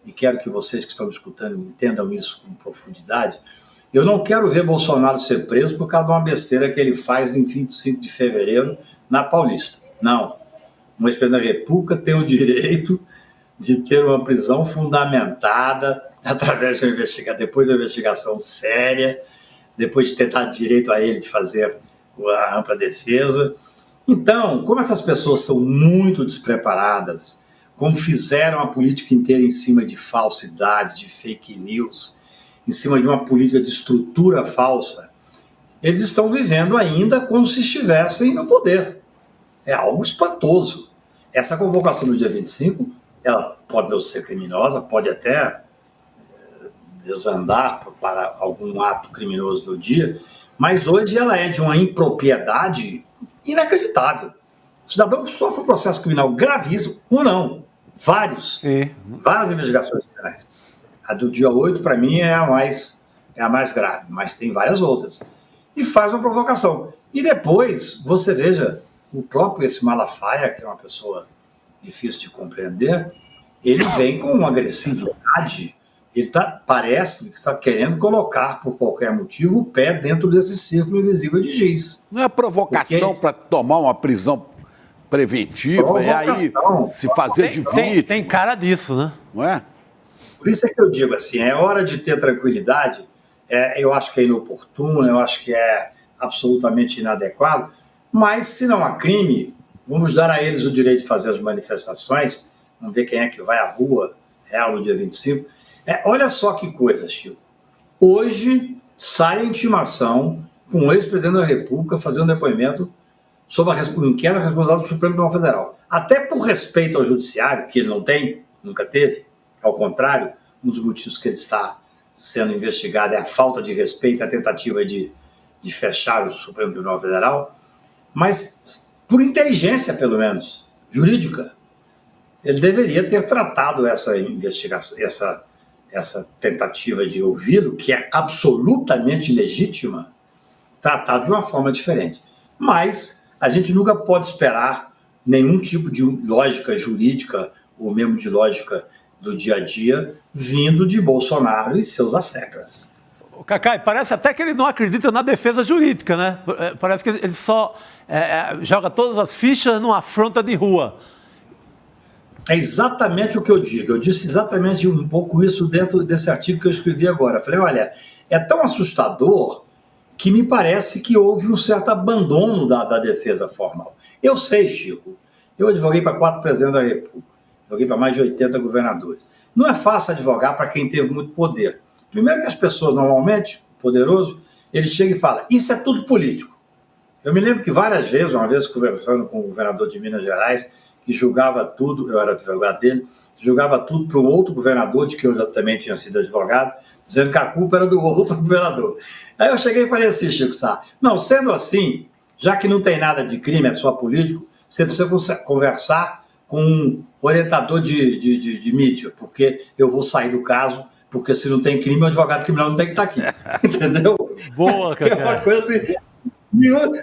e quero que vocês que estão me escutando entendam isso com profundidade, eu não quero ver Bolsonaro ser preso por causa de uma besteira que ele faz em 25 de fevereiro na Paulista. Não. Um ex-presidente da República tem o direito de ter uma prisão fundamentada através depois da investigação séria, depois de ter dado direito a ele de fazer a ampla defesa. Então, como essas pessoas são muito despreparadas, como fizeram a política inteira em cima de falsidades, de fake news, em cima de uma política de estrutura falsa, eles estão vivendo ainda como se estivessem no poder. É algo espantoso. Essa convocação no dia 25, ela pode não ser criminosa, pode até desandar para algum ato criminoso no dia, mas hoje ela é de uma impropriedade inacreditável. O cidadão sofre um processo criminal gravíssimo, ou não, várias investigações criminais. A do dia 8, para mim, é a mais grave, mas tem várias outras. E faz uma provocação. E depois, você veja, o próprio esse Malafaia, que é uma pessoa difícil de compreender, ele vem com uma agressividade, parece que está querendo colocar, por qualquer motivo, o pé dentro desse círculo invisível de giz. Não é provocação para tomar uma prisão preventiva, e aí se fazer de vítima. Tem cara disso, né? Não é? Por isso é que eu digo assim, é hora de ter tranquilidade, eu acho que é inoportuno, eu acho que é absolutamente inadequado, mas se não há crime, vamos dar a eles o direito de fazer as manifestações, vamos ver quem é que vai à rua real no dia 25. Olha só que coisa, Chico. Hoje sai a intimação com o ex-presidente da República fazer um depoimento sobre o inquérito responsável do Supremo Tribunal Federal. Até por respeito ao judiciário, que ele não tem, nunca teve, ao contrário, um dos motivos que ele está sendo investigado é a falta de respeito, a tentativa de fechar o Supremo Tribunal Federal, mas por inteligência, pelo menos, jurídica, ele deveria ter tratado essa investigação, essa tentativa de ouvi-lo, que é absolutamente legítima, tratado de uma forma diferente. Mas a gente nunca pode esperar nenhum tipo de lógica jurídica ou mesmo de lógica do dia a dia vindo de Bolsonaro e seus asseclas. Cacai, parece até que ele não acredita na defesa jurídica, né? Parece que ele só joga todas as fichas numa afronta de rua. É exatamente o que eu digo. Eu disse exatamente um pouco isso dentro desse artigo que eu escrevi agora. Eu falei, olha, é tão assustador que me parece que houve um certo abandono da defesa formal. Eu sei, Chico, eu advoguei para 4 presidentes da República, advoguei para mais de 80 governadores. Não é fácil advogar para quem teve muito poder. Primeiro que as pessoas, normalmente, poderoso, ele chega e fala, isso é tudo político. Eu me lembro que várias vezes, uma vez conversando com o governador de Minas Gerais, que julgava tudo, eu era advogado dele, julgava tudo para um outro governador, de que eu também tinha sido advogado, dizendo que a culpa era do outro governador. Aí eu cheguei e falei assim, Chico Sá, não, sendo assim, já que não tem nada de crime, é só político, você precisa conversar com um orientador de mídia, porque eu vou sair do caso Porque se não tem crime, o advogado criminal não tem que estar aqui. Entendeu? Boa, É uma coisa assim.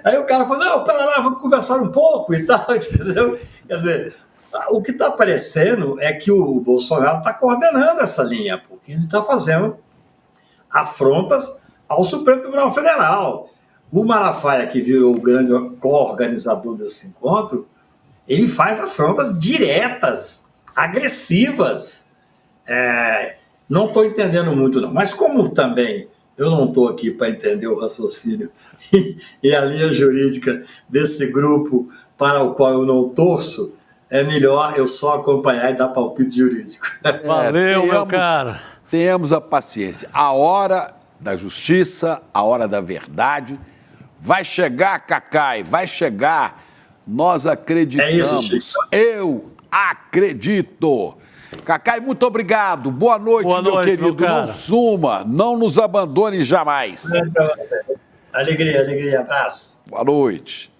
Aí o cara falou, não, pera lá, vamos conversar um pouco e tal, entendeu? Quer dizer, o que está aparecendo é que o Bolsonaro está coordenando essa linha, porque ele está fazendo afrontas ao Supremo Tribunal Federal. O Malafaia, que virou o grande co-organizador desse encontro, ele faz afrontas diretas, agressivas. Não estou entendendo muito, não. Mas como também eu não estou aqui para entender o raciocínio e a linha jurídica desse grupo para o qual eu não torço, é melhor eu só acompanhar e dar palpite jurídico. Valeu, meu cara. Tenhamos a paciência. A hora da justiça, a hora da verdade vai chegar, Cacai, vai chegar. Nós acreditamos. É isso, Chico. Eu acredito. Cacai, muito obrigado. Boa noite, meu querido. Não suma, não nos abandone jamais. Alegria, alegria, abraço. Boa noite.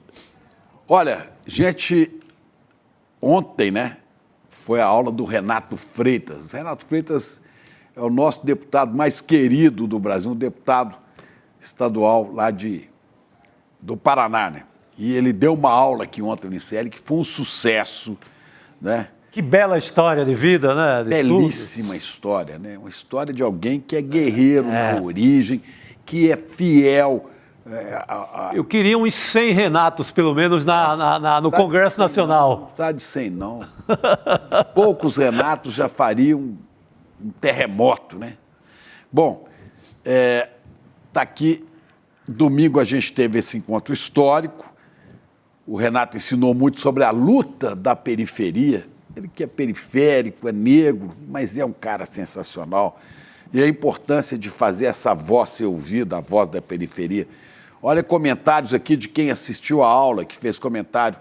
Olha, gente, ontem, né, foi a aula do Renato Freitas. Renato Freitas é o nosso deputado mais querido do Brasil, um deputado estadual lá do Paraná, né? E ele deu uma aula aqui ontem no ICL que foi um sucesso, né? Que bela história de vida, né? Belíssima história, né? Uma história de alguém que é guerreiro na origem, que é fiel. Eu queria uns 100 Renatos, pelo menos, no Congresso Nacional. Não precisa de 100, não. Poucos Renatos já fariam um terremoto, né? Bom, tá aqui, domingo a gente teve esse encontro histórico. O Renato ensinou muito sobre a luta da periferia. Ele que é periférico, é negro, mas é um cara sensacional. E a importância de fazer essa voz ser ouvida, a voz da periferia. Olha comentários aqui de quem assistiu a aula, que fez comentário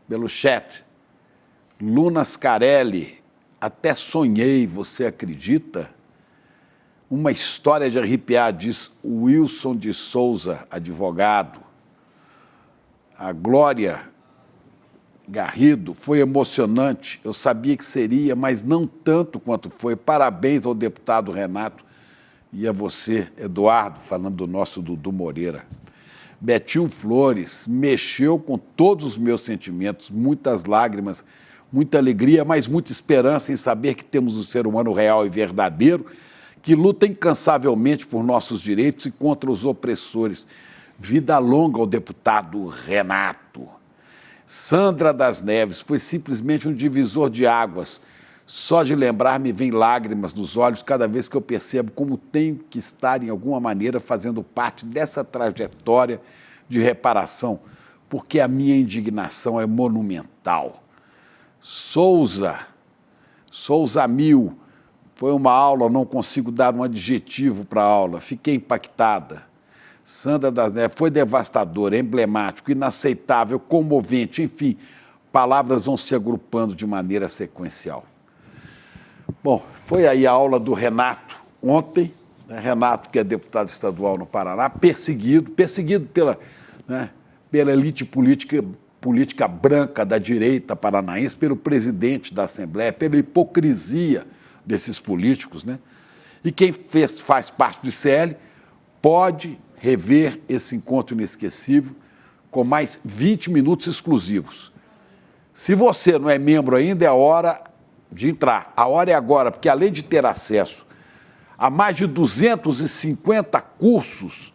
pelo chat. Luna Scarelli, até sonhei, você acredita? Uma história de arrepiar, diz Wilson de Souza, advogado. A Glória Garrido, foi emocionante, eu sabia que seria, mas não tanto quanto foi. Parabéns ao deputado Renato e a você, Eduardo, falando do nosso Dudu Moreira. Betinho Flores, mexeu com todos os meus sentimentos, muitas lágrimas, muita alegria, mas muita esperança em saber que temos um ser humano real e verdadeiro que luta incansavelmente por nossos direitos e contra os opressores. Vida longa ao deputado Renato. Sandra das Neves, foi simplesmente um divisor de águas. Só de lembrar me vem lágrimas nos olhos cada vez que eu percebo como tenho que estar, em alguma maneira, fazendo parte dessa trajetória de reparação, porque a minha indignação é monumental. Souza Mil, foi uma aula, não consigo dar um adjetivo para a aula, fiquei impactada. Sandra das Neves, foi devastador, emblemático, inaceitável, comovente, enfim, palavras vão se agrupando de maneira sequencial. Bom, foi aí a aula do Renato ontem, né? Renato, que é deputado estadual no Paraná, perseguido pela elite política branca da direita paranaense, pelo presidente da Assembleia, pela hipocrisia desses políticos, né? E quem faz parte do ICL pode rever esse encontro inesquecível com mais 20 minutos exclusivos. Se você não é membro ainda, é a hora de entrar. A hora é agora, porque além de ter acesso a mais de 250 cursos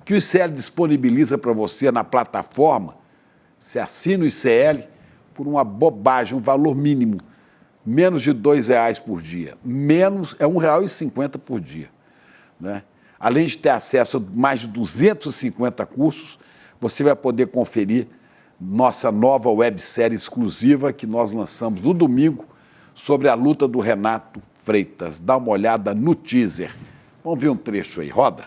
que o ICL disponibiliza para você na plataforma, você assina o ICL por uma bobagem, um valor mínimo, menos de R$2 por dia. Menos é R$1,50 por dia, né? Além de ter acesso a mais de 250 cursos, você vai poder conferir nossa nova websérie exclusiva que nós lançamos no domingo sobre a luta do Renato Freitas. Dá uma olhada no teaser. Vamos ver um trecho aí, roda.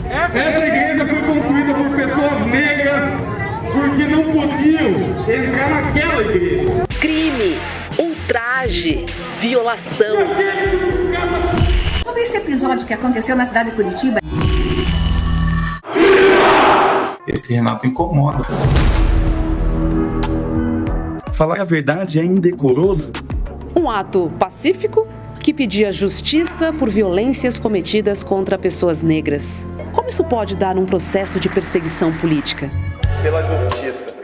Essa igreja foi construída por pessoas negras porque não podiam entrar naquela igreja. Crime, ultraje, violação. Sobre esse episódio que aconteceu na cidade de Curitiba. Esse Renato incomoda. Falar a verdade é indecoroso. Um ato pacífico que pedia justiça por violências cometidas contra pessoas negras. Como isso pode dar um processo de perseguição política? Pela justiça.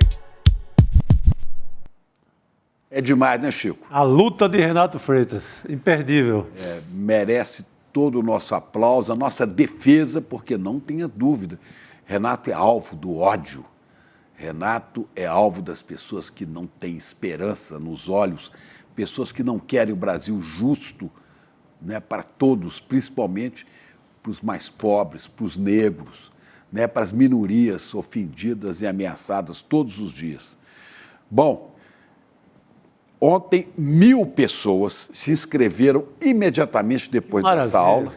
É demais, né, Chico? A luta de Renato Freitas, imperdível. Merece todo o nosso aplauso, a nossa defesa, porque não tenha dúvida, Renato é alvo do ódio. Renato é alvo das pessoas que não têm esperança nos olhos, pessoas que não querem o Brasil justo, né, para todos, principalmente para os mais pobres, para os negros, né, para as minorias ofendidas e ameaçadas todos os dias. Bom, ontem 1.000 pessoas se inscreveram imediatamente depois dessa aula,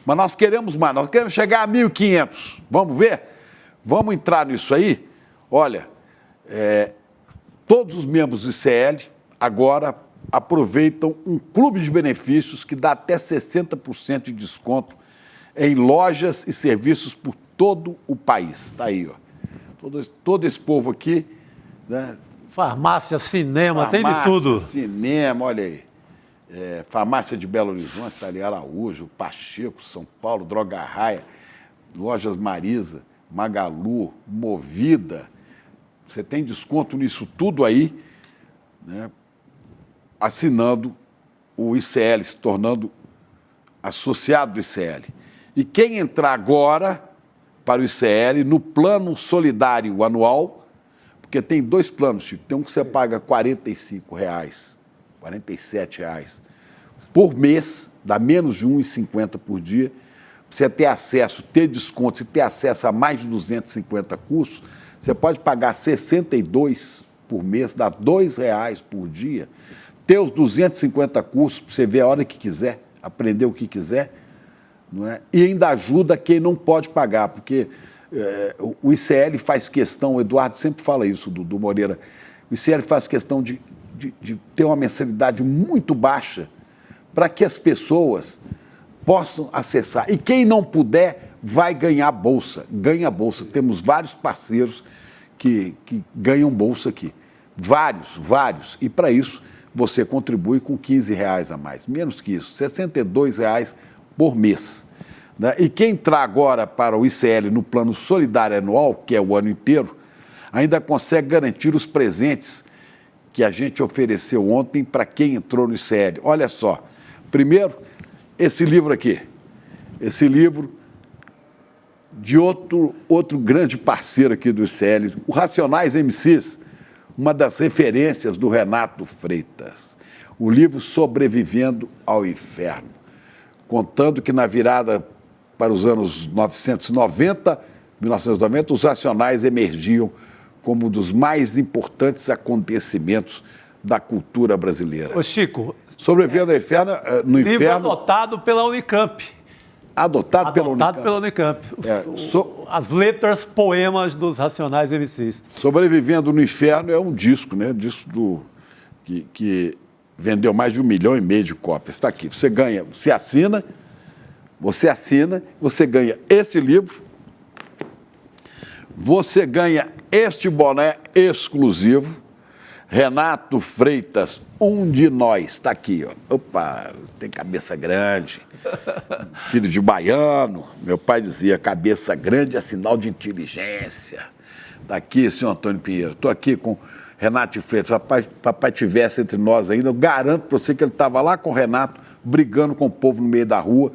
mas nós queremos mais, nós queremos chegar a 1.500. Vamos ver? Vamos entrar nisso aí? Olha, todos os membros do ICL agora aproveitam um clube de benefícios que dá até 60% de desconto em lojas e serviços por todo o país. Está aí, ó. Todo esse povo aqui, né? Farmácia, cinema, tem de tudo. Cinema, olha aí. Farmácia de Belo Horizonte, está ali, Araújo, Pacheco, São Paulo, Droga Raia, Lojas Marisa, Magalu, Movida. Você tem desconto nisso tudo aí, né, assinando o ICL, se tornando associado do ICL. E quem entrar agora para o ICL no plano solidário anual, porque tem 2 planos, Chico, tem um que você paga R$ 45, R$ 47 por mês, dá menos de R$ 1,50 por dia, você ter acesso, ter desconto e ter acesso a mais de 250 cursos, você pode pagar 62 por mês, dá R$ 2,00 por dia, ter os 250 cursos para você ver a hora que quiser, aprender o que quiser, não é? E ainda ajuda quem não pode pagar, porque o ICL faz questão, o Eduardo sempre fala isso, do Moreira, o ICL faz questão de ter uma mensalidade muito baixa para que as pessoas possam acessar. E quem não puder, vai ganhar bolsa, ganha bolsa. Temos vários parceiros que ganham bolsa aqui. Vários. E para isso, você contribui com R$ 15 a mais. Menos que isso, R$ 62 por mês. Né? E quem entrar agora para o ICL no plano solidário anual, que é o ano inteiro, ainda consegue garantir os presentes que a gente ofereceu ontem para quem entrou no ICL. Olha só, primeiro, esse livro aqui, esse livro de outro grande parceiro aqui do ICL, o Racionais MCs, uma das referências do Renato Freitas, o livro Sobrevivendo ao Inferno, contando que na virada para os anos 1990, os Racionais emergiam como um dos mais importantes acontecimentos da cultura brasileira. Ô Chico, Sobrevivendo ao Inferno, no livro inferno... adotado pela Unicamp. Adotado pela Unicamp. As letras, poemas dos Racionais MCs. Sobrevivendo no Inferno é um disco, né? Disco que vendeu mais de 1,5 milhão de cópias. Está aqui. Você ganha, você assina, você ganha esse livro, você ganha este boné exclusivo, Renato Freitas, um de nós, está aqui, ó. Opa, tem cabeça grande, filho de baiano, meu pai dizia, cabeça grande é sinal de inteligência. Está aqui, senhor Antônio Pinheiro, estou aqui com Renato Freitas, papai tivesse entre nós ainda, eu garanto para você que ele estava lá com o Renato, brigando com o povo no meio da rua,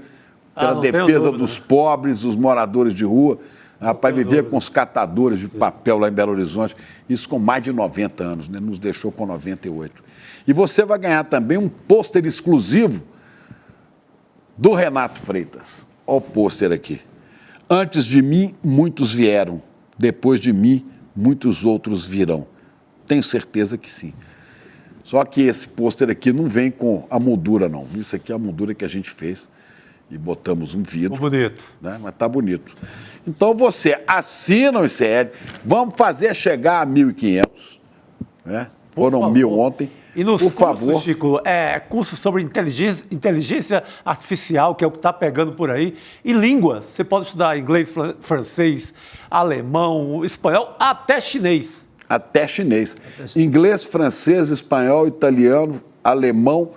pela defesa dos pobres, dos moradores de rua. Rapaz, vivia com os catadores de papel lá em Belo Horizonte, isso com mais de 90 anos, né? Nos deixou com 98. E você vai ganhar também um pôster exclusivo do Renato Freitas. Olha o pôster aqui. Antes de mim, muitos vieram. Depois de mim, muitos outros virão. Tenho certeza que sim. Só que esse pôster aqui não vem com a moldura, não. Isso aqui é a moldura que a gente fez. E botamos um vidro. Bonito. Né? Mas tá bonito. Então você assina o ICL, vamos fazer chegar a 1.500. Né? Foram 1.000 ontem. E nos por cursos, favor. Chico, curso sobre inteligência artificial, que é o que está pegando por aí, e línguas. Você pode estudar inglês, francês, alemão, espanhol, até chinês. Até chinês. Inglês, francês, espanhol, italiano, alemão,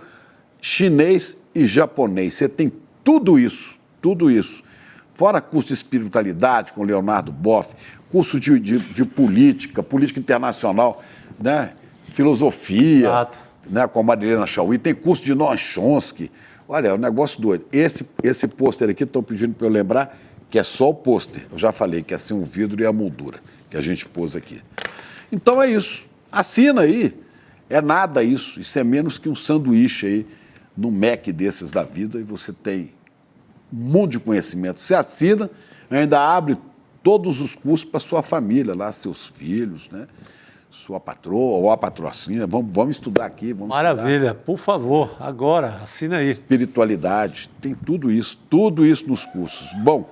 chinês e japonês. Você tem tudo isso. Fora curso de espiritualidade com Leonardo Boff, curso de política internacional, né? Filosofia, né? Com a Marilena Chauí, tem curso de Noam Chomsky. Olha, é um negócio doido. Esse pôster aqui, estão pedindo para eu lembrar que é só o pôster. Eu já falei que é assim o vidro e a moldura que a gente pôs aqui. Então é isso. Assina aí. É nada isso. Isso é menos que um sanduíche aí no Mac desses da vida e você tem um monte de conhecimento. Você assina, ainda abre todos os cursos para sua família, lá, seus filhos, né? Sua patroa ou a patrocínio. Vamos estudar aqui. Maravilha, por favor, agora, assina aí. Espiritualidade, tem tudo isso nos cursos. Bom,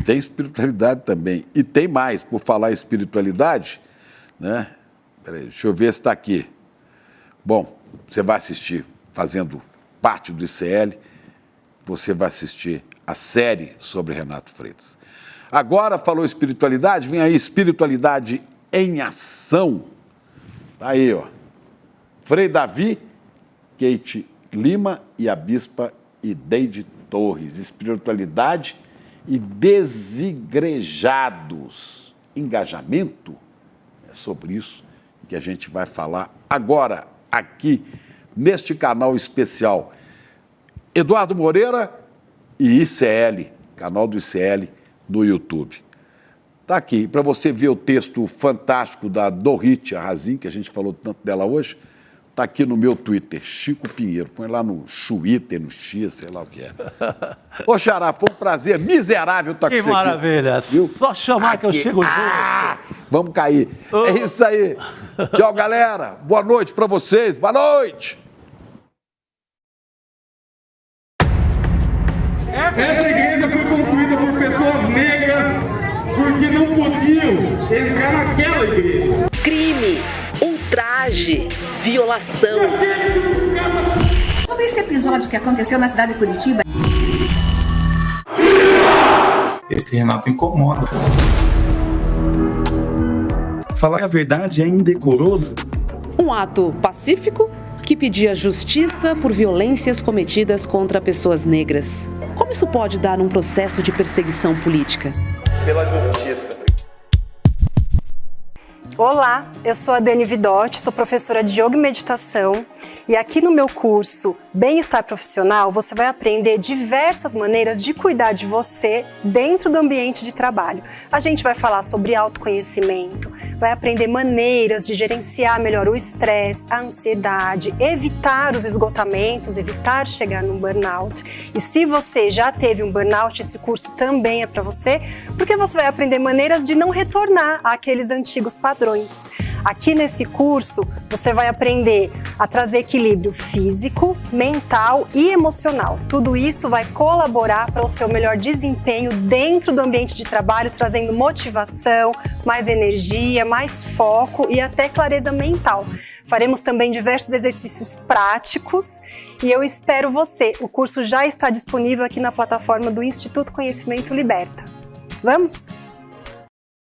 tem espiritualidade também. E tem mais, por falar em espiritualidade, né? Peraí, deixa eu ver se está aqui. Bom, você vai assistir, fazendo parte do ICL, você vai assistir a série sobre Renato Freitas. Agora falou espiritualidade, vem aí espiritualidade em ação. Tá aí, ó. Frei Davi, Kate Lima e a Bispa Ideide Torres. Espiritualidade e desigrejados. Engajamento? É sobre isso que a gente vai falar agora, aqui, neste canal especial. Eduardo Moreira e ICL, canal do ICL no YouTube. Está aqui, para você ver o texto fantástico da Dorit Arrazin, que a gente falou tanto dela hoje, está aqui no meu Twitter, Chico Pinheiro. Põe lá no Twitter, no X, sei lá o que é. Ô, Xará, foi um prazer miserável estar com você aqui. Que maravilha, só chamar aqui, que eu chego junto. Vamos cair. É isso aí. Tchau, galera. Boa noite para vocês. Boa noite. Essa igreja foi construída por pessoas negras porque não podiam entrar naquela igreja. Crime, ultraje, violação. Sobre esse episódio que aconteceu na cidade de Curitiba. Esse Renato incomoda. Falar a verdade é indecoroso. Um ato pacífico que pedia justiça por violências cometidas contra pessoas negras. Como isso pode dar um processo de perseguição política? Pela justiça. Olá, eu sou a Dani Vidotti, sou professora de Yoga e Meditação e aqui no meu curso Bem-Estar Profissional você vai aprender diversas maneiras de cuidar de você dentro do ambiente de trabalho. A gente vai falar sobre autoconhecimento, vai aprender maneiras de gerenciar melhor o estresse, a ansiedade, evitar os esgotamentos, evitar chegar num burnout. E se você já teve um burnout, esse curso também é para você, porque você vai aprender maneiras de não retornar àqueles antigos padrões. Aqui nesse curso, você vai aprender a trazer equilíbrio físico, mental e emocional. Tudo isso vai colaborar para o seu melhor desempenho dentro do ambiente de trabalho, trazendo motivação, mais energia, mais foco e até clareza mental. Faremos também diversos exercícios práticos e eu espero você. O curso já está disponível aqui na plataforma do Instituto Conhecimento Liberta. Vamos?